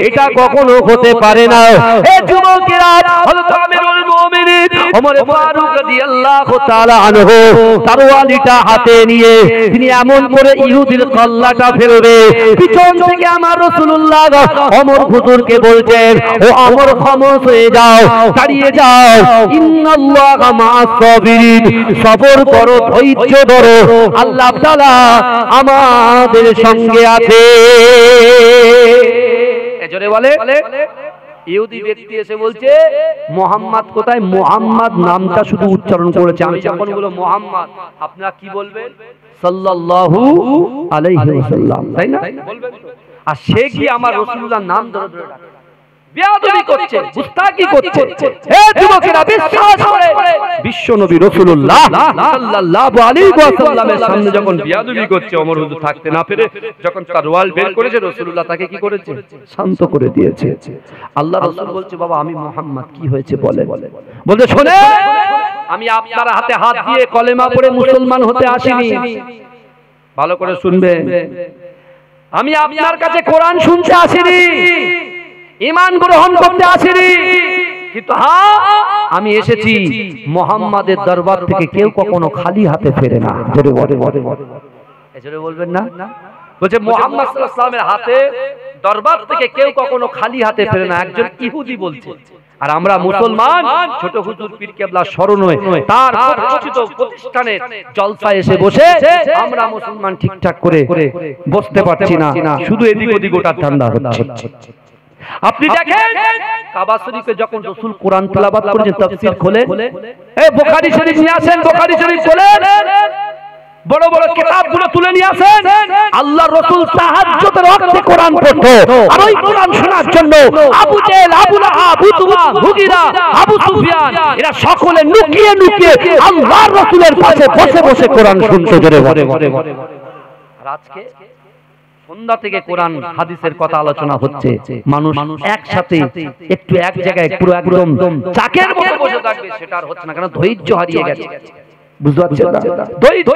এটা কখনো হতে পারে না। এ যুবকেরা, হযরত আমিরুল মুমিনিন ওমর ফারুক রাদিয়াল্লাহু তাআলা আনহু তরবারিটা হাতে নিয়ে তিনি এমন করে ইহুদির কল্লাটা ফেলবে, পিছন থেকে আমার রাসূলুল্লাহ ওমর হুজুরকে বলছেন ও ওমর, খামোশ হয়ে যাও, দাঁড়িয়ে যাও, ইন্নাল্লাহা মা'আস সাবিরিন, সবর করো, ধৈর্য ধরো, আল্লাহ তাআলা আমাদের সঙ্গে আছে। জোরে বলে। ইহুদি ব্যক্তি এসে বলছে মুহাম্মদ কোথায়? মুহাম্মদ নামটা শুধু উচ্চারণ করেছে। আমি যখন বলবো মুহাম্মদ, আপনারা কি বলবেন? সাল্লাল্লাহু আলাইহি ওয়াসাল্লাম, তাই না বলবেন? আর সে কি আমার রাসূলুল্লাহর নাম ধরে ধরে ডাকে, বেয়াদবি করছে, গুস্তাখি করছে। হে যুবকেরা, বিশ্বাস করে বিশ্ব নবী রাসূলুল্লাহ সাল্লাল্লাহু আলাইহি ওয়াসাল্লামের সামনে যখন বেয়াদবি করছে, ওমর হুজুর থাকতে না পেরে যখন তরোয়াল বের করেছে, রাসূলুল্লাহ তাকে কি করেছে? শান্ত করে দিয়েছে। আল্লাহ রাসূল বলছে বাবা আমি মুহাম্মদ, কি হয়েছে বলে? বলতে শোনে, আমি আপনার হাতে হাত দিয়ে কলেমা পড়ে মুসলমান হতে আসিনি, ভালো করে শুনবে, আমি আপনার কাছে কোরআন শুনতে আসিনি, ঈমান গ্রহণ করতে আসিনি, কিন্তু হ্যাঁ আমি এসেছি মুহাম্মাদের দরবার থেকে কেউ কখনো খালি হাতে ফেরে না। জোরে বলবেন না? বলছে মুহাম্মদ সাল্লাল্লাহু আলাইহি ওয়াসাল্লামের হাতে দরবার থেকে কেউ কখনো খালি হাতে ফেরে না, একজন ইহুদি বলছে। আর আমরা মুসলমান ছোট হুজুর পীর কেবলা স্মরণ হয়ে তার প্রতিষ্ঠিত প্রতিষ্ঠানের জলসায় এসে বসে আমরা মুসলমান ঠিকঠাক করে বসতে পারছি না, শুধু এদিক ওদিক ওটার ধান্দা হচ্ছে। আপনি দেখেন কাবা শরীফে যখন রাসূল কোরআন তেলাওয়াত করেছেন, তাফসীর খোলে, এই বুখারী শরীফ নিয়ে আসেন, বুখারী শরীফ খোলেন, বড় বড় কিতাবগুলো তুলে নিয়ে আসেন। আল্লাহ রাসূল তাহাজ্জুদের ওয়াক্তে কোরআন পড়তো, আর ওই কোরআন শোনার জন্য আবু জেহেল, আবু লাহাব, উতবা, মুগীরা, আবু সুফিয়ান এরা সকলে লুকিয়ে লুকিয়ে আল্লাহর রাসূলের পাশে বসে বসে কোরআন শুনতো। জোরে বলে। আর আজকে সন্ধ্যা থেকে কোরআন হাদিসের কথা আলোচনা হচ্ছে, মানুষ একসাথে একটু এক জায়গায় পুরো একদম চাকের মতো বসে থাকবে, সেটা আর হচ্ছে না, কারণ ধৈর্য হারিয়ে গেছে। বুঝতে পারছেন না? ধৈর্য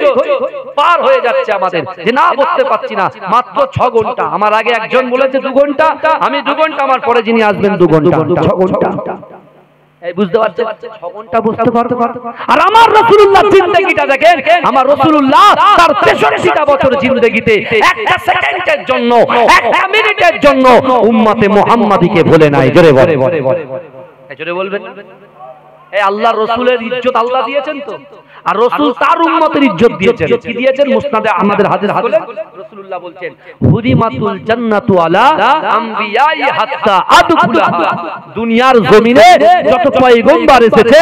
পার হয়ে যাচ্ছে আমাদের, যে না বসতে পারছি না। মাত্র 6 ঘন্টা, আমার আগে একজন বলেছে 2 ঘন্টা, আমি 2 ঘন্টা, আমার পরে যিনি আসবেন 2 ঘন্টা, 6 ঘন্টা। এই বুঝতে পারছেন? 6 ঘন্টা বসতে পারতে। আর আমার রাসূলুল্লাহ জিন্দেগিটা দেখেন, আমার রাসূলুল্লাহ তার 63টা বছর জিন্দেগিতে একটা সেকেন্ডের জন্য, একটা মিনিটের জন্য উম্মতে মুহাম্মাদীকে ভুলে নাই। জোরে বলে। জোরে বলবেন। এই আল্লাহর রাসূলের ইজ্জত আল্লাহ দিয়েছেন তো, আর রাসূল তার উম্মতের ইজ্জত দিয়েছেন। কি দিয়েছেন? মুসনাদে আহমদের হাদিস রাসূলুল্লাহ বলছেন, হুরিমাতুল জান্নাতু আলা আমবিয়াই হাত্তা আদখুলাহা। দুনিয়ার জমিনে যত পয়গম্বর এসেছে,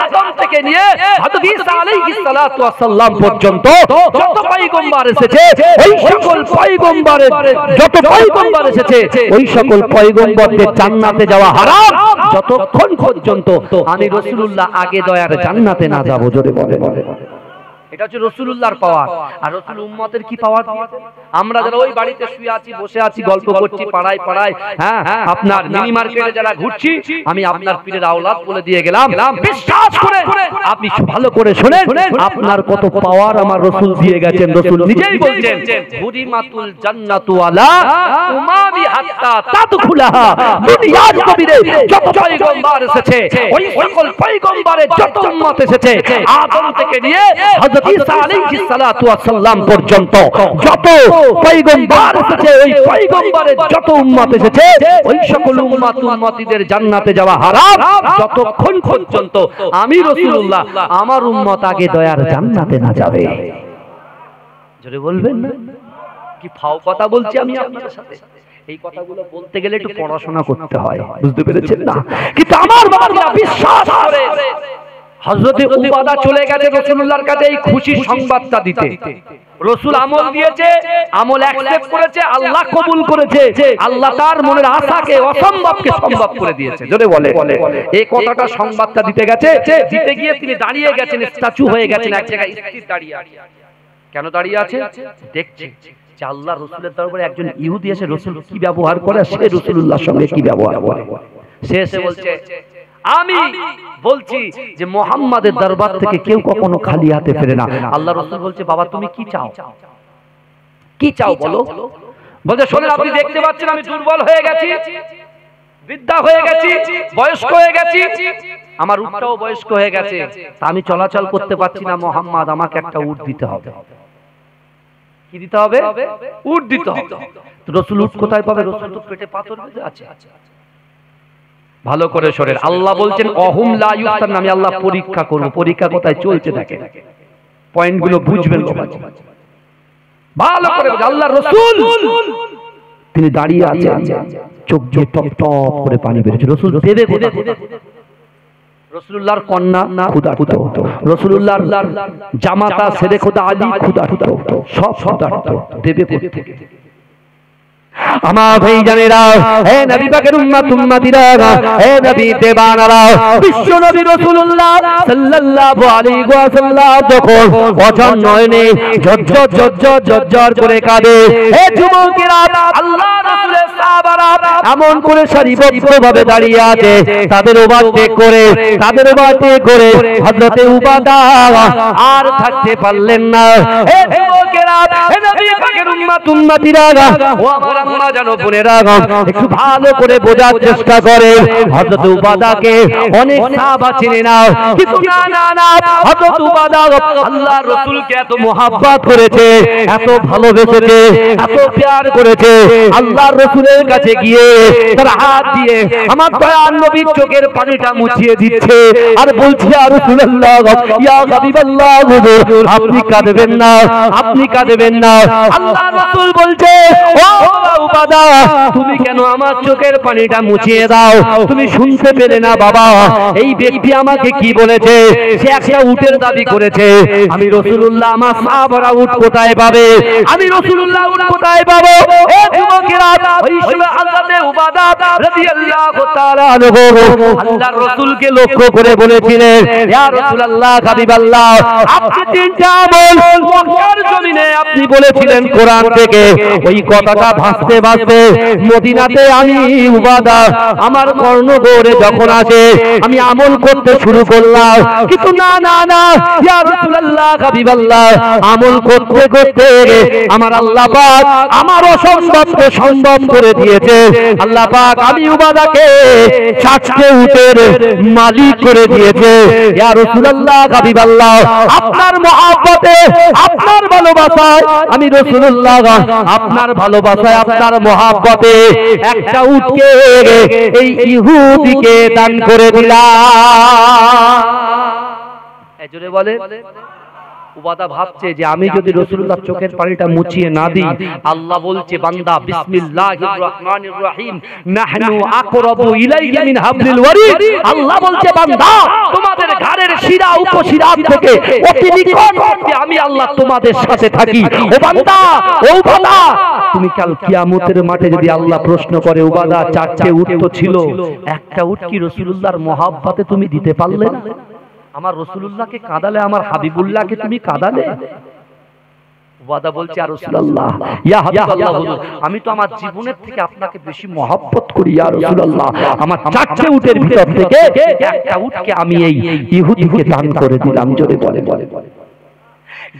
আদম থেকে নিয়ে হযরত ঈসা আলাইহিস সালাতু ওয়াস সালাম পর্যন্ত যত পয়গম্বর এসেছে, ওই সকল পয়গম্বরের যত পয়গম্বর এসেছে, ওই সকল পয়গম্বরদের জান্নাতে যাওয়া হারাম যতক্ষণ পর্যন্ত আমি রাসূলুল্লাহ আগে দয়ার জান্নাতে না যাব। জোরে বলে। এটা হচ্ছে রাসূলুল্লাহর পাওয়ার। আর রাসূল উম্মতের কি পাওয়ার? আমরা যারা ওই বাড়িতে শুয়ে আছি, বসে আছি, গল্প করছি পাড়ায় পাড়ায়, হ্যাঁ আপনার মিনি মার্কেটে যারা ঘুরছি, আমি আপনার পীরের আওলাদ বলে দিয়ে গেলাম, বিশ্বাস করে আপনি ভালো করে শুনেন, আপনার কত পাওয়ার আমার রাসূল দিয়ে গেছেন। রাসূল নিজেই বলছেন, হুরিমাতুল জান্নাতু আলা উমামি হাত্তা তাদখুলাহা। দুনিয়ার জমিনে যত পয়গম্বর এসেছে, ওই সকল পয়গম্বরের যত উম্মত এসেছে, আদম থেকে নিয়ে হযরত ঈসা আলাইহিস সালাতু ওয়াস সালাম পর্যন্ত যত পয়গম্বর এসেছে, ওই পয়গম্বরের যত উম্মত এসেছে, ওই সকল উম্মতীদের জান্নাতে যাওয়া হারাম যতক্ষণ পর্যন্ত আমি রাসূলুল্লাহ আমার উম্মত আগে দয়ার জান্নাতে না যাবে। জোরে বলবেন না? কি ফাও কথা বলছি আমি আপনাদের সাথে? এই কথাগুলো বলতে গেলে একটু পড়াশোনা করতে হয়, বুঝতে পেরেছেন না? কিন্তু আমার বাবারা বিশ্বাস করে হযরত উবাদা চলে গেছে রাসূলুল্লাহর কাছে এই খুশির সংবাদটা দিতে। রাসূল আমল দিয়েছে, আমল অ্যাকসেপ্ট করেছে, আল্লাহ কবুল করেছে, আল্লাহ তার মনের আশাকে, অসম্ভবকে সম্ভব করে দিয়েছে। জোরে বলে। এই কথাটা সংবাদটা দিতে গেছে, দিতে গিয়ে তিনি দাঁড়িয়ে গেছেন, স্ট্যাচু হয়ে গেছেন এক জায়গায়, স্থির দাঁড়িয়ে আছে। কেন দাঁড়িয়ে আছে? দেখছে যে আল্লাহ রাসূলের দরবারে একজন ইহুদি এসে রাসূল কি ব্যবহার করে, সে রাসূলুল্লাহর সঙ্গে কি ব্যবহার করে। সে এসে বলছে, আমি বলছি যে মুহাম্মাদের দরবার থেকে কেউ কখনো খালি হাতে ফেরে না। আল্লাহ রাসূল বলছে, বাবা তুমি কি চাও? কি চাও বলো? বলছে, শোনেন আপনি দেখতে পাচ্ছেন আমি দুর্বল হয়ে গেছি, বৃদ্ধা হয়ে গেছি, বয়স্ক হয়ে গেছি, আমার উটটাও বয়স্ক হয়ে গেছে, আমি চলাচল করতে পারছি না। মুহাম্মদ আমাকে একটা উট দিতে হবে। কি দিতে হবে? উট দিতে হবে। তো রাসূল উট কোথায় পাবে? রাসূল তো পেটে পাথর বেঁধে আছে। ভালো করে শোনেন, আল্লাহ বলছেন অহুম লা ইফতান, আমি আল্লাহ পরীক্ষা করব। পরীক্ষা কোথায় চলছে দেখেন, পয়েন্টগুলো বুঝবেন ভালো করে। আল্লাহ রাসূল তিনি দাঁড়িয়ে আছেন, চোখ দিয়ে টপ টপ করে পানি বেরোচ্ছে। রাসূল দেবে কোথা? রাসূলুল্লাহর কন্যা ক্ষুধার্ত, রাসূলুল্লাহর জামাতা ছেলে খোদা আলী ক্ষুধার্ত, সব ক্ষুধার্ত, দেবে কোথা? আমার ভাই জানেরা, হে নবী পাকের উম্মত উম্মতিরা, হে নবী দেবানারা, বিশ্ব নবী রাসূলুল্লাহ সাল্লাল্লাহু আলাইহি ওয়াসাল্লাম যখন অঝর নয়নে ঝরঝর ঝরঝর ঝরঝর করে কাঁদে, হে যুবকেরা, আল্লাহ রাসূলের সাহাবারা এমন করে সারিবদ্ধভাবে দাঁড়িয়ে আছে, তাদের ওভারটেক করে হযরতে উবাদা আর থাকতে পারলেন না। হে যুবকেরা, হে নবী পাকের উম্মত উম্মতিরা, ও আমার আম্মা জানো বোনেরা, একটু ভালো করে বোঝার চেষ্টা করে। হযরত উবাদাকে অনেক সাহাবা চিনে না, কিন্তু না হযরত উবাদা আল্লাহর রাসূলকে এত মোহাব্বত করেছে, এত ভালোবেসেছে, এত প্যার করেছে, আল্লাহর রাসূলের কাছে গিয়ে তার হাত দিয়ে আমার দয়ার নবীর চোখের পানিটা মুছিয়ে দিচ্ছে আর বলছে, ইয়া রাসূলুল্লাহ, ইয়া হাবিবাল্লাহ, আপনি কাঁদবেন না, আপনি কাঁদবেন না। আল্লাহর রাসূল বলছে, ও উবাদা তুমি কেন আমার চোখের পানিটা মুছিয়ে দাও? তুমি শুনতে পেলে না বাবা এই ব্যক্তি আমাকে কি বলেছে? সে একটা উটের দাবি করেছে। আমি রাসূলুল্লাহ আমার সাহাবারা উট কোথায় পাবে? আমি রাসূলুল্লাহ উট কোথায় পাবো? ও যুবকেরা, ওই সময় হযরত উবাদা রাদিয়াল্লাহু তাআলা আনহু আল্লাহর রাসূলকে লক্ষ্য করে বলেছিলেন, ইয়া রাসূলুল্লাহ হাবিবাল্লাহ, আপনি তিনটা আমল মক্কার জমিনে আপনি বলেছিলেন কোরআন থেকে, ওই কথাটা ভাসতে ভাসতে মদিনাতে আমি উবাদা আমার কর্ণগোরে যখন আসে আমি আমল করতে শুরু করলাম। কিন্তু না না না ইয়া রাসূলুল্লাহ হাবিবাল্লাহ, আমল করতে করতে আমার আল্লাহ পাক আমার অসম্ভবকে সম্ভব করে দিয়েছে। আল্লাহ পাক আমি উবাদাকে 4টে উটের মালিক করে দিয়েছে। ইয়া রাসূলুল্লাহ হাবিবাল্লাহ, আপনার মহব্বতে আপনার ভালোবাসায় আমি রাসূলুল্লাহ আপনার ভালোবাসায় আপনার মহব্বতে একটা উটকে এই ইহুদিকে দান করে দিলাম। জোরে বলে। উবাদা ভাবছে যে আমি যদি রাসূলুল্লাহ চোখের পানিটা মুছিয়ে না দিই, আল্লাহ বলছে বান্দা বিসমিল্লাহির রহমানির রহিম নাহনু আকরাবু ইলাইহি মিন হাবলিল ওয়ারিদ। আল্লাহ বলছে বান্দা তোমাদের ঘাড়ের শিরা উপশিরা থেকে অতি নিকটে আমি আল্লাহ তোমাদের সাথে থাকি। ও বান্দা, ও বান্দা, তুমি কাল কিয়ামতের মাঠে যদি আল্লাহ প্রশ্ন করে উবাদা 4টে উট তো ছিল, একটা উট কি রাসূলুল্লাহর মহব্বতে তুমি দিতে পারলে না? আমার রাসূলুল্লাহকে কাঁদালে, আমার হাবিবুল্লাহকে তুমি কাঁদালে। ওয়াদা বলছে আর রাসূলুল্লাহ ইয়া হাবিবাল্লাহ, হুজুর আমি তো আমার জীবনের থেকে আপনাকে বেশি মহব্বত করি ইয়া রাসূলুল্লাহ, আমার 4টে উটের ভিতর থেকে একটা উটকে আমি এই ইহুদিকে দান করে দিলাম। জোরে বলে বলে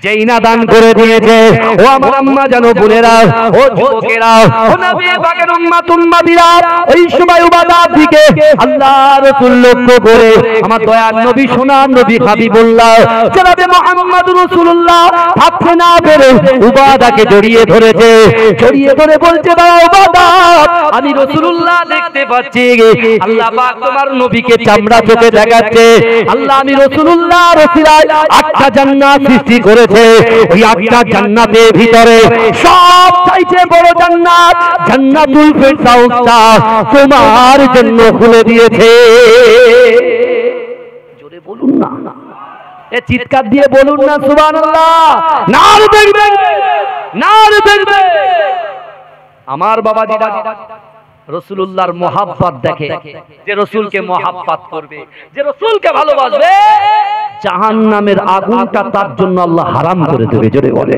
যেই না দান করে দিয়েছে, ও আমার আম্মা জানো বোনেরা, ও যুবকেরা, ও নবী পাকের উম্মত উম্মতিরা, ওই সময় উবাদার দিকে আল্লাহ রাসূল লক্ষ্য করে আমার দয়ার নবী সোনার নবী হাবিবুল্লাহ জনাবে মুহাম্মদুর রাসূলুল্লাহ থাকতে না পেরে উবাদাকে জড়িয়ে ধরেছে। জড়িয়ে ধরে বলছে বাবা উবাদা, আমি রাসূলুল্লাহ দেখতে পাচ্ছি আল্লাহ পাক তোমার নবীকে চামড়া চোখে দেখাচ্ছে। আল্লাহ আমি রাসূলুল্লাহর ওসিলায় 8টা জান্নাত সৃষ্টি করে ওই 8টা জান্নাতের ভিতরে সবচাইতে বড় জান্নাত জান্নাতুল ফিরদাউসটা তোমার জন্য খুলে দিয়েছে। জোরে বলুন না, এ চিৎকার দিয়ে বলুন না সুবহানাল্লাহ। নারে দেখবে, নারে দেখবে। আমার বাবাজিরা রাসূলুল্লাহর মহব্বত দেখে, যে রাসূলকে মহব্বত করবে, যে রাসূলকে ভালোবাসবে, জাহান্নামের আগুনটা তার জন্য আল্লাহ হারাম করে দেবে। জোরে বলে,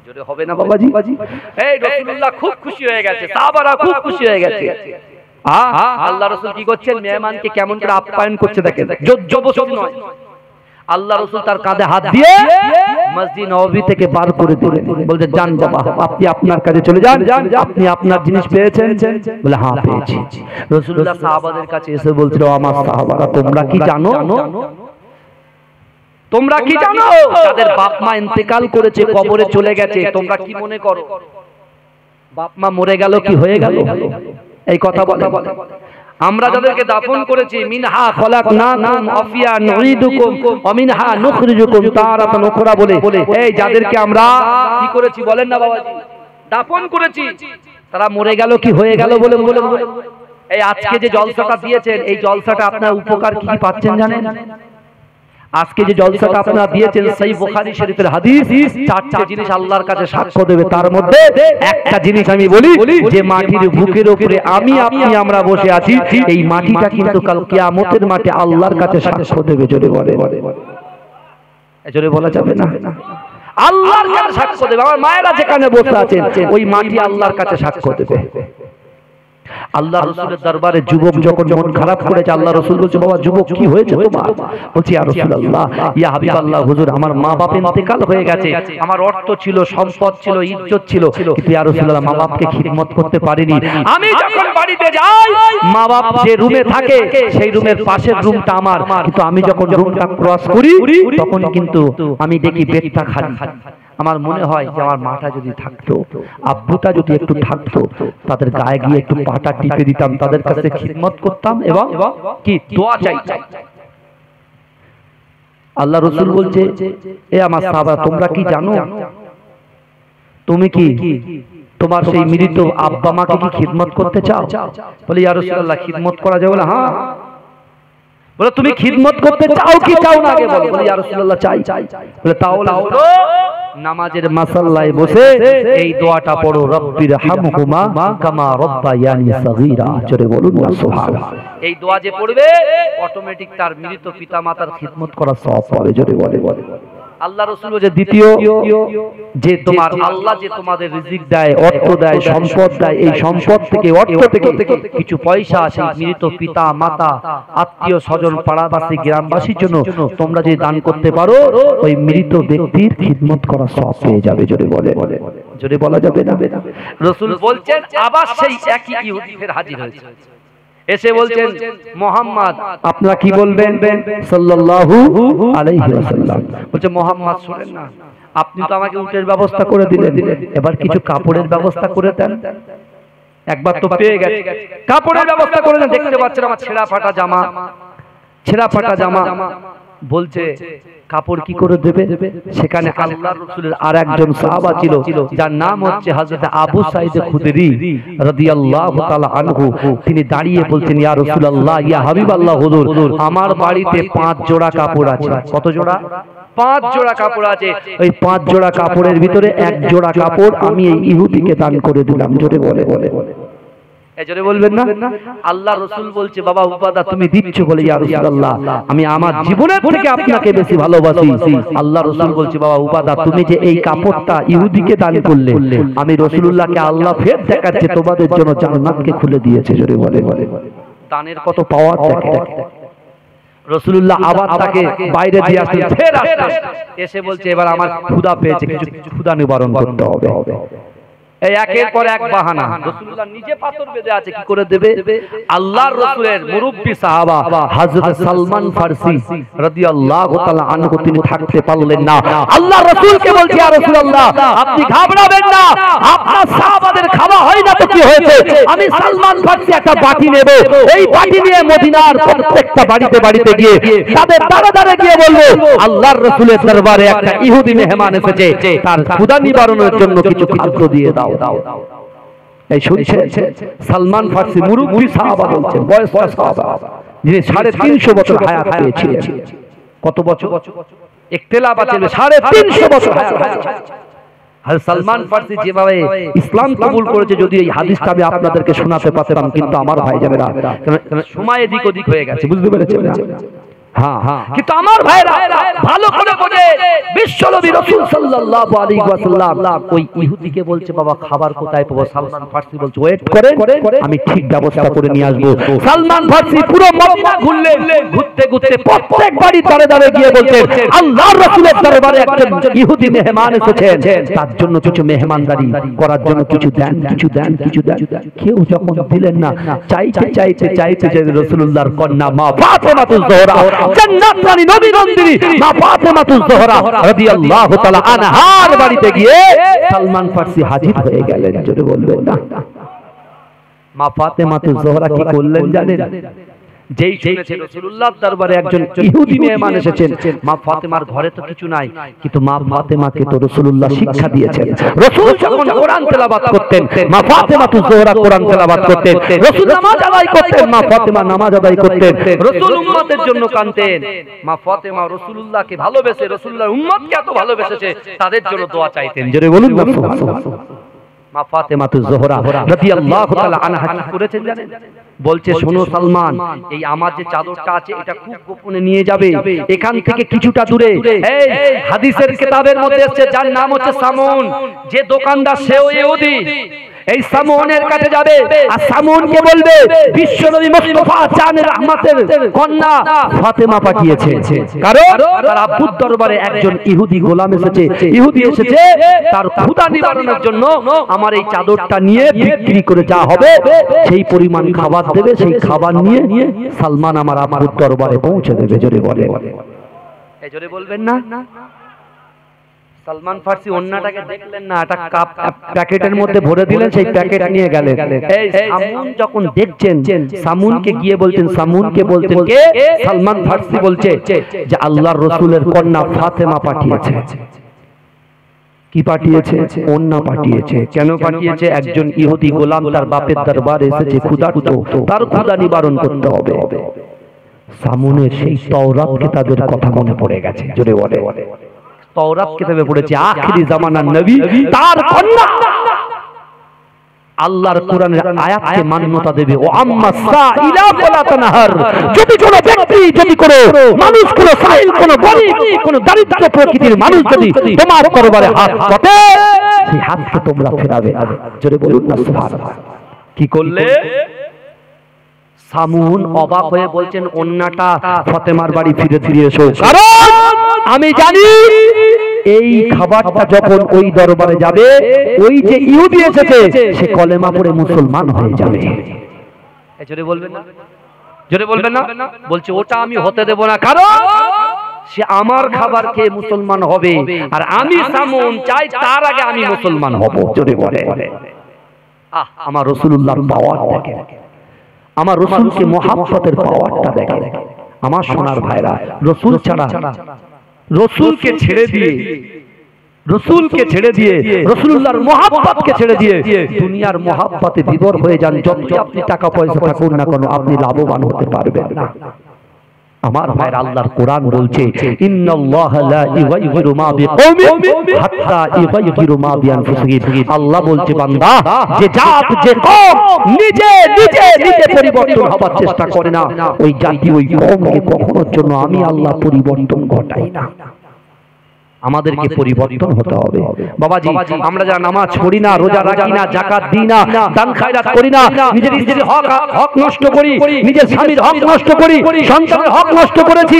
জোরে হবে না বাবাজি? এই রাসূলুল্লাহ খুব খুশি হয়ে গেছে, সাহাবারা খুব খুশি হয়ে গেছে। আল্লাহ রাসূল কি করছেন? মেহমানকে কেমন করে আপ্যায়ন করছে দেখেন, জবরদস্তি নয়। আল্লাহ রাসূল তার কাঁধে হাত দিয়ে মসজিদ নববী থেকে বার করে দিলেন, বলতে যান বাবা আপনি আপনার কাজে চলে যান, আপনি আপনার জিনিস পেয়েছেন? বলে হ্যাঁ পেয়েছি। রাসূলুল্লাহ সাহাবাদের কাছে এসে বলছিল, আমার সাহাবারা তোমরা কি জানো, তোমরা কি জানো যাদের বাপ মা ইন্তেকাল করেছে, কবরে চলে গেছে, তোমরা কি মনে করো? বাপ মা মরে গেল কি হয়ে গেল? এই কথা বলে। আমরা যাদেরকে দাফন করেছি, মিনহা খলাকনাকুম ওয়া ফিহা নুঈদুকুম ওয়া মিনহা নুখরিজুকুম তারাতান উখরা বলে, এই যাদেরকে আমরা কি করেছি বলেন না বাবাজি, দাফন করেছি, তারা মরে গেল কি হয়ে গেল বলে বলে এই আজকে যে জলসাটা দিয়েছেন, এই জলসাটা আপনার উপকার কি পাচ্ছেন জানেন? আজকে যে জলসাটা আপনারা দিয়েছেন, সহিহ বুখারী শরীফের হাদিস, 4টে জিনিস আল্লাহর কাছে সাক্ষ্য দেবে। তার মধ্যে একটা জিনিস আমি বলি, যে মাটির বুকের উপরে আমি আপনি আমরা বসে আছি, এই মাটিটা কিন্তু কাল কিয়ামতের মাঠে আল্লাহর কাছে সাক্ষ্য দেবে। জোরে বলে, জোরে বলা যাবে না? আল্লাহর কাছে সাক্ষ্য দেবে। আমার মায়েরা যেখানে বসে আছেন, ওই মাটি আল্লাহর কাছে সাক্ষ্য দেবে। আল্লাহ রাসূলের দরবারে যুবক যখন মন খারাপ করেছে, আল্লাহ রাসূল বলছে, বাবা যুবক কি হয়েছে তোমার? বলছি ইয়া রাসূলুল্লাহ, ইয়া হাবিবাল্লাহ, হুজুর আমার মা বাপ ইন্তেকাল হয়ে গেছে, আমার অর্থ ছিল, সম্পদ ছিল, ইজ্জত ছিল, কিন্তু ইয়া রাসূলুল্লাহ মা বাপকে খিদমত করতে পারিনি। আমি যখন বাড়িতে যাই, মা বাপ যে রুমে থাকে সেই রুমের পাশের রুমটা আমার, কিন্তু আমি যখন রুমটা ক্রস করি তখন কিন্তু আমি দেখি বেডটা খালি। আমার মনে হয় যে আমার মাটা যদি থাকতো, আব্বুটা যদি একটু থাকতো, তাদের গায়ে গিয়ে একটু পাটা টিপে দিতাম, তাদের কাছে খিদমত করতাম এবং কি দোয়া চাইতাম। আল্লাহ রাসূল বলছে, এ আমার সাহাবা তোমরা কি জানো, তোমার সেই মৃত আব্বা মাকে কি খিদমত করতে চাও? বলে ইয়া রাসূলুল্লাহ খিদমত করা যাবে? বলে হ্যাঁ। বলে তুমি খিদমত করতে চাও কি চাও না আগে বলো। বলে ইয়া রাসূলুল্লাহ চাই। বলে তাহলে নামাজের মাসাল্লায় বসে এই দোয়াটা পড়ো, রব্বির হামহুমা কামা রাব্বায়ানি সাগীরা। জোরে বলুন না সুবহানাল্লাহ। এই দোয়া যে পড়বে অটোমেটিক তার মৃত পিতামাতার খিদমত করার সওয়াব পাবে। জোরে বলে আল্লাহ রাসূল যে দ্বিতীয় যে তোমার আল্লাহ যে তোমাদের রিজিক দেয়, অর্থ দেয়, সম্পদ দেয়, এই সম্পদ থেকে অর্থ থেকে কিছু পয়সা সেই মৃত পিতা মাতা আত্মীয় স্বজন পাড়াবাসী গ্রামবাসীর জন্য তোমরা যদি দান করতে পারো ওই মৃত ব্যক্তির খিদমত করার সওয়াব পেয়ে যাবে। জোরে বলে জোরে বলা যাবে না? রাসূল বলছেন আবার সেই একই ইহুদি ফের হাজির হয়েছে, এসে বলছেন মুহাম্মদ আপনারা কি বলবেন? সাল্লাল্লাহু আলাইহি ওয়াসাল্লাম। বলছে মুহাম্মদ শুনেন না, আপনি তো আমাকে উটের ব্যবস্থা করে দিলেন, এবার কিছু কাপড়ের ব্যবস্থা করে দেন। একবার তো পেয়ে গেছে, কাপড়ের ব্যবস্থা করে দেন। দেখতে পাচ্ছেন আমার ছেঁড়া ফাটা জামা। বলছে কাপড় কি করে দেবে? সেখানে আল্লাহর রাসূলের আরেকজন সাহাবা ছিল যার নাম হচ্ছে হযরত আবু সাঈদ খুদরি রাদিয়াল্লাহু তাআলা আনহু। তিনি দাঁড়িয়ে বলছেন ইয়া রাসূলুল্লাহ, ইয়া হাবিবাল্লাহ হুজুর, আমার বাড়িতে 5 জোড়া কাপড় আছে। কত জোড়া? 5 জোড়া কাপড় আছে। ওই 5 জোড়া কাপড়ের ভিতরে 1 জোড়া কাপড় আমি এই ইহুদিকে দান করে দিলাম। জোরে বলে এজরে বলবেন না? আল্লাহ রাসূল বলছে বাবা উবাদা তুমি দিচ্ছ? বলে ইয়া রাসূলুল্লাহ আমি আমার জীবনের থেকে আপনাকে বেশি ভালোবাসি। আল্লাহ রাসূল বলছে বাবা উবাদা তুমি যে এই কাপড়টা ইহুদিকে দান করলে আমি রাসূলুল্লাহকে আল্লাহ ফের দেখাচ্ছে তোমাদের জন্য জান্নাতকে খুলে দিয়েছে। জোরে বলে দানের কত পাওয়ার দেখে। রাসূলুল্লাহ আবার তাকে বাইরে দিয়ে আসলেন, ফের আসলেন, এসে বলছে এবার আমার ক্ষুধা পেয়েছে, কিছু ক্ষুধা নিবারণ করতে হবে। এই একের পর এক বাহানা। রাসূলুল্লাহ নিজে পাথর বেঁধে আছে, কি করে দেবে? আল্লাহর রাসূলের মুরব্বি সাহাবা হযরত সালমান ফারসি রাদিয়াল্লাহু তাআলা আনহু তিনি থাকতে পারলেন না। আল্লাহর রাসূলকে বলছে ইয়া রাসূলুল্লাহ আপনি ঘাবড়াবেন না, আপনার সাহাবাদের খাওয়া হয় না তো কি হয়েছে? আমি সালমান ফারসি একটা বাটি নেব, এই বাটি নিয়ে মদিনার প্রত্যেকটা বাড়িতে গিয়ে তাদের দাঁড়ে গিয়ে বলবো আল্লাহর রাসূলের দরবারে একটা ইহুদি মেহমান এসেছে, তার ক্ষুধা নিবারণের জন্য কিছু খাদ্য দিয়ে দাও। এই শুনছেন সালমান ফারসি মুরব্বি সাহাবা বলছেন, বয়স্ক সাহাবা যিনি 350 বছর হায়াত পেয়েছিলেন। কত বছর? ইখতিলাফ আছে 350 বছর হায়াত পেয়েছেন। আর সালমান ফারসি যেভাবে ইসলাম কবুল করেছে যদি এই হাদিসটা আমি আপনাদেরকে শোনাতে পারতাম, কিন্তু আমার ভাইজানেরা সময় এদিক ওদিক হয়ে গেছে, বুঝতে পেরেছেন না? হ্যাঁ, কিন্তু আমার ভাইরা ভালো করে বোঝে বিশ্বনবী রাসূল সাল্লাল্লাহু আলাইহি ওয়াসাল্লাম ওই ইহুদিকে বলছে বাবা খাবার কোথায় পাবো? সালমান ফারসি বলছে ওয়েট করেন, আমি ঠিক ব্যবস্থা করে নিয়ে আসবো। সালমান ফারসি পুরো মদিনা ঘুরলেন, ঘুরতে প্রত্যেক বাড়ি দাঁড়ে গিয়ে বলতেন আল্লাহর রাসূলের দরবারে একজন ইহুদি মেহমান এসেছেন, তার জন্য কিছু মেহমানদারি করার জন্য কিছু দেন। কেউ যখন দিলেন না, চাইতে রাসূলুল্লাহর কন্যা মা ফাতেমাতুজ জোহরা জান্নাতুল নবী নন্দিনী মা ফাতেমাতুজ জোহরা রাদিয়াল্লাহু তাআলা আনহার বাড়িতে গিয়ে সালমান ফারসি হাজির হয়ে গেলেন। জোরে বলবেন না? মা ফাতেমাতুজ জোহরা কি করলেন জানেন? যেই শুনেছে রাসূলুল্লাহর দরবারে একজন ইহুদি মেহমান এসেছেন, মা ফাতেমার ঘরে তো কিছু নাই, কিন্তু মা ফাতেমাকে তো রাসূলুল্লাহ শিক্ষা দিয়েছেন। রাসূল যখন কোরআন তেলাওয়াত করতেন মা ফাতেমাতুজ জোহরা কোরআন তেলাওয়াত করতেন, রাসূল নামাজ আদায় করতেন মা ফাতেমা নামাজ আদায় করতেন, রাসূল উম্মতের জন্য কাঁদতেন। মা ফাতেমা রাসূলুল্লাহকে ভালোবেসে রাসূলুল্লাহর উম্মতকে এত ভালোবেসেছে তাদের জন্য দোয়া চাইতেন। জোরে বলুন না সুবহানাল্লাহ। মা ফাতেমাতুজ জোহরা রাদিয়াল্লাহু তাআলা আনহা কি করেছেন জানেন? বলছে শোনো সালমান, এই আমার যে চাদরটা আছে এটা খুব গোপনে নিয়ে যাবে, এখান থেকে কিছুটা দূরে এই হাদিসের কিতাবের মধ্যে আছে যার নাম হচ্ছে সামুন, যে দোকানদার সেও ইহুদি, এই সামুনের কাছে যাবে আর সামুনকে বলবে বিশ্বনবী মুস্তাফা জানের রহমতের কন্যা ফাতেমা পাঠিয়েছে, কারণ তার আব্বুর দরবারে একজন ইহুদি গোলাম এসেছে, ইহুদি এসেছে তার ক্ষুধা নিবারণের জন্য আমার এই চাদরটা নিয়ে বিক্রি করে যা হবে সেই পরিমাণ খাবার দেবে, সেই খাবার নিয়ে সালমান আমার আব্বুর দরবারে পৌঁছে দেবে। জোরে বলে এই জোরে বলবেন না? সালমান ফারসি অন্যটাকে দেখলেন না, একটা কাপ প্যাকেটের মধ্যে ভরে দিলেন, সেই প্যাকেট নিয়ে গেলেন। এই সামুন যখন দেখছেন, সামুনকে গিয়ে বলছেন, সামুনকে বলতেন কে? সালমান ফারসি বলছে যে আল্লাহর রাসূলের কন্যা ফাতেমা পাঠিয়েছে। কি পাঠিয়েছে? ওন্না পাঠিয়েছে। কেন পাঠিয়েছে? একজন ইহুদি গোলাম তার বাপের দরবারে এসেছে ক্ষুধার্ত, তার ক্ষুধা নিবারণ করতে হবে। সামনের সেই তাওরাতকে তাদের কথা মনে পড়ে গেছে। জোরে বলে তাওরাত কিতাবে পড়েছে আখিরি জামানার নবী তার কন্যা আল্লাহর কোরআনের আয়াতকে মান্যতা দেবে। ও আম্মা সাইলা ফালা তানহার, যদি কোন ব্যক্তি, যদি কোন মানুষ, কোন সাইল, কোন গরীব, কোন দরিদ্র প্রকৃতির মানুষ যদি তোমার দরবারে হাত পাতে, সেই হাতকে তোমরা ফেরাবে। জোরে বলুন না সুবহানাল্লাহ। কি করলে? সামুন অবাক হয়ে বলছেন ওন্নাটা ফাতেমার বাড়ি ফিরে ফিরে এসো, কারণ আমি জানি এই খাবারটা যখন ওই দরবারে যাবে, ওই যে ইহুদি এসেছে সে কলেমা পড়ে মুসলমান হয়ে যাবে। জোরে বলবেন না, জোরে বলবেন না। বলছে ওটা আমি হতে দেব না, কারণ সে আমার খাবার খেয়ে মুসলমান হবে, আর আমি সামুন চাই তার আগে আমি মুসলমান হব। জোরে বলে আমার রাসূলুল্লাহর পাওয়ার দেখেন, আমার রাসূলকে মুহাব্বতের পাওয়ারটা দেখেন। আমার সোনার ভাইরা, রাসূল ছাড়া, রাসূলকে ছেড়ে দিয়ে, রাসূলকে ছেড়ে দিয়ে, রাসূলুল্লাহর মুহাব্বতকে ছেড়ে দিয়ে দুনিয়ার মুহাব্বতে বিভোর হয়ে যান, যত আপনি টাকা পয়সা থাকুন না কেন আপনি লাভবান হতে পারবেন না। আমার ভাইরা, আল্লাহর কোরআন বলছে ইন্নাল্লাহা লা ইউগাইয়িরু মা বিকওমিন হাত্তা ইউগাইয়িরু মা বিআনফুসিহিম। আল্লাহ বলছে বান্দা, যে জাত, যে কওম নিজে নিজে নিজে পরিবর্তন হবার চেষ্টা করে না, ওই জাতি, ওই কওমকে কখনোর জন্য আমি আল্লাহ পরিবর্তন ঘটাই না। আমাদেরকে পরিবর্তন হতে হবে। বাবাজি, আমরা যারা নামাজ পড়ি না, রোজা রাখি না, যাকাত দিই না, দান খায়রাত করি না, নিজের স্ত্রীর হক নষ্ট করি, নিজের স্বামীর হক নষ্ট করি, সন্তানের হক নষ্ট করেছি,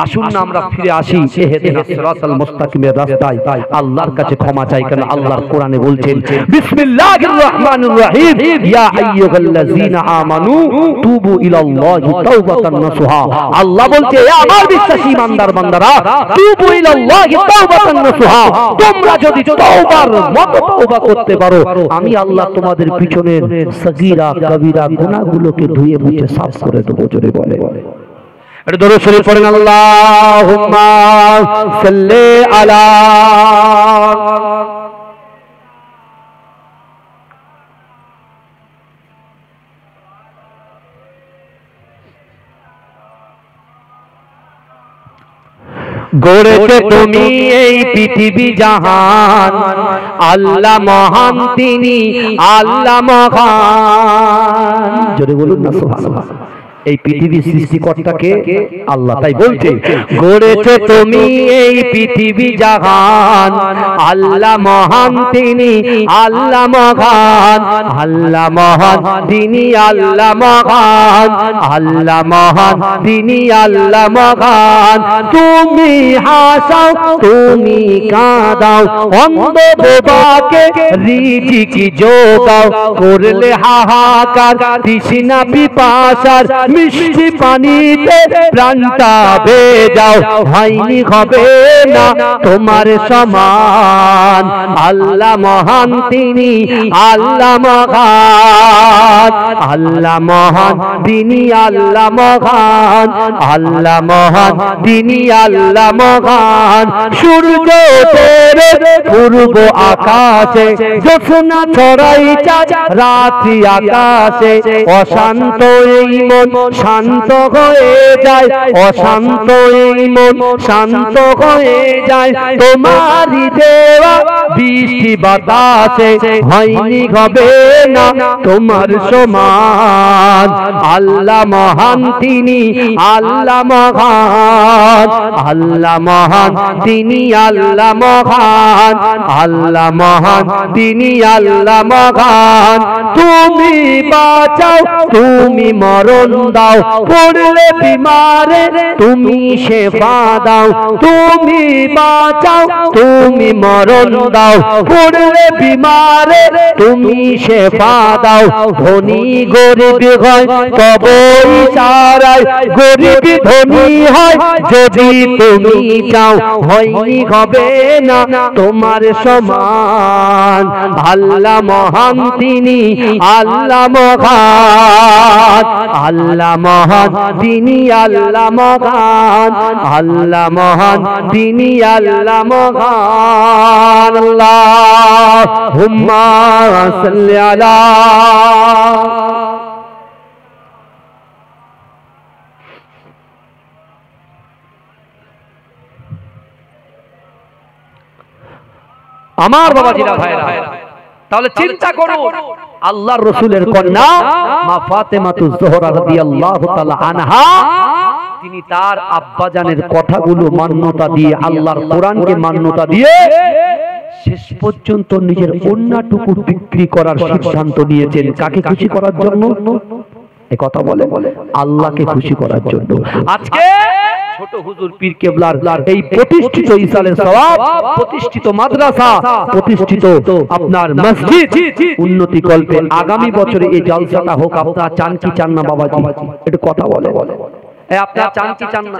আসুন না আমরা ফিরে আসি ইহদিনাস সিরাতাল মুস্তাকিমের রাস্তায়, আল্লাহর কাছে ক্ষমা চাই। কেন আল্লাহর কোরআনে বলছেন বিসমিল্লাহির রহমানির রহিম, ইয়া আইয়ুহাল্লাযীনা আমানু তুবু ইলাল্লাহি তাওবাতান নাসুহা। আল্লাহ বলছে এ আমার বিশ্বাসী ইমানদার বান্দারা, তুবু ইলাল্লাহি তাওবাতান নাসুহা, তোমরা যদি তওবার মতো তওবা করতে পারো, আমি আল্লাহ তোমাদের পিছনের সগীরা কবিরা গুনাহগুলোকে ধুয়ে মুছে সাফ করে দেব। জোরে বলে এটা দরুদ শরীফ পড়েন, আল্লাহুম্মা সাল্লি আলা গড়েছে তুমি এই পৃথিবী জাহান, আল্লাহ মহান তিনি, আল্লাহ মহান। জোরে বলুন না সুবহানাল্লাহ। এই পৃথিবী সৃষ্টিকর্তাকে আল্লাহ, তাই বলছে গড়েছে তুমি এই পৃথিবী জাহান, আল্লাহ মহান তিনি, আল্লাহ মহান, আল্লাহ মহান তিনি, আল্লাহ মহান, আল্লাহ মহান তিনি, আল্লাহ মহান। তুমি হাসাও, তুমি কাঁদাও, অন্ধ বোবাকে রিজিক যোগাও, করলে হাহাকার তৃষ্ণা পিপাসার, মিষ্টি পানিতে প্রাণটা ভেজাও, হয়নি হবে না তোমার সমান। আল্লাহ মহান তিনি, আল্লাহ মহান, আল্লাহ মহান তিনি, আল্লাহ মহান, আল্লাহ মহান তিনি, আল্লাহ মহান। সূর্য তেরে পূর্ব আকাশে, জ্যোৎস্না ছড়াই চাঁদ রাত্রি আকাশে, অশান্ত এই মন শান্ত হয়ে যায়, অশান্ত এই মন শান্ত হয়ে যায়, তোমারই দেওয়া বৃষ্টি বাতাসে, হয়নি হবে না তোমার সমান। আল্লাহ মহান তিনি, আল্লাহ মহান, আল্লাহ মহান তিনি, আল্লাহ মহান, আল্লাহ মহান তিনি, আল্লাহ মহান। তুমি বাঁচাও, তুমি মরণ দাও, পড়লে বিমারে তুমি শেফা দাও, তুমি বাঁচাও, তুমি মরণ দাও, পড়লে বিমারে তুমি শেফা দাও। ধনী গরিব হয় তব ইশারায়, গরিব ধনী হয় যদি তুমি চাও, হয়নি হবে না তোমার সমান। আল্লাহ মহান তিনি, আল্লাহ মহান, আল্লাহ আল্লাহ মহান তিনি আল্লাহ মহান আল্লাহ মহান তিনি আল্লাহ মহান আল্লাহুম্মা সাল্লি আলা আমার বাবাজিরা ভাইরা তাহলে চিন্তা করুন আল্লাহর রাসূলের কন্যা মা ফাতেমাতুজ জোহরা রাদিয়াল্লাহু তাআলা আনহা তিনি তার আব্বাজানের কথাগুলো মান্যতা দিয়ে আল্লাহর কোরআনকে মান্যতা দিয়ে শেষ পর্যন্ত নিজের ওন্নাটুকু বিক্রি করার সিদ্ধান্ত নিয়েছেন কাকে খুশি করার জন্য এই কথা বলে আল্লাহকে খুশি করার জন্য আজকে ছোট হুজুর পীর কেবলার এই প্রতিষ্ঠিত ইসালের সওয়াব প্রতিষ্ঠিত মাদ্রাসা প্রতিষ্ঠিত আপনার মসজিদ উন্নতি কল্পে আগামী বছরে এই জলসাটা হোক আপনারা চান কি চান না বাবাজি একটু কথা বলে এই আপনারা চান কি চান না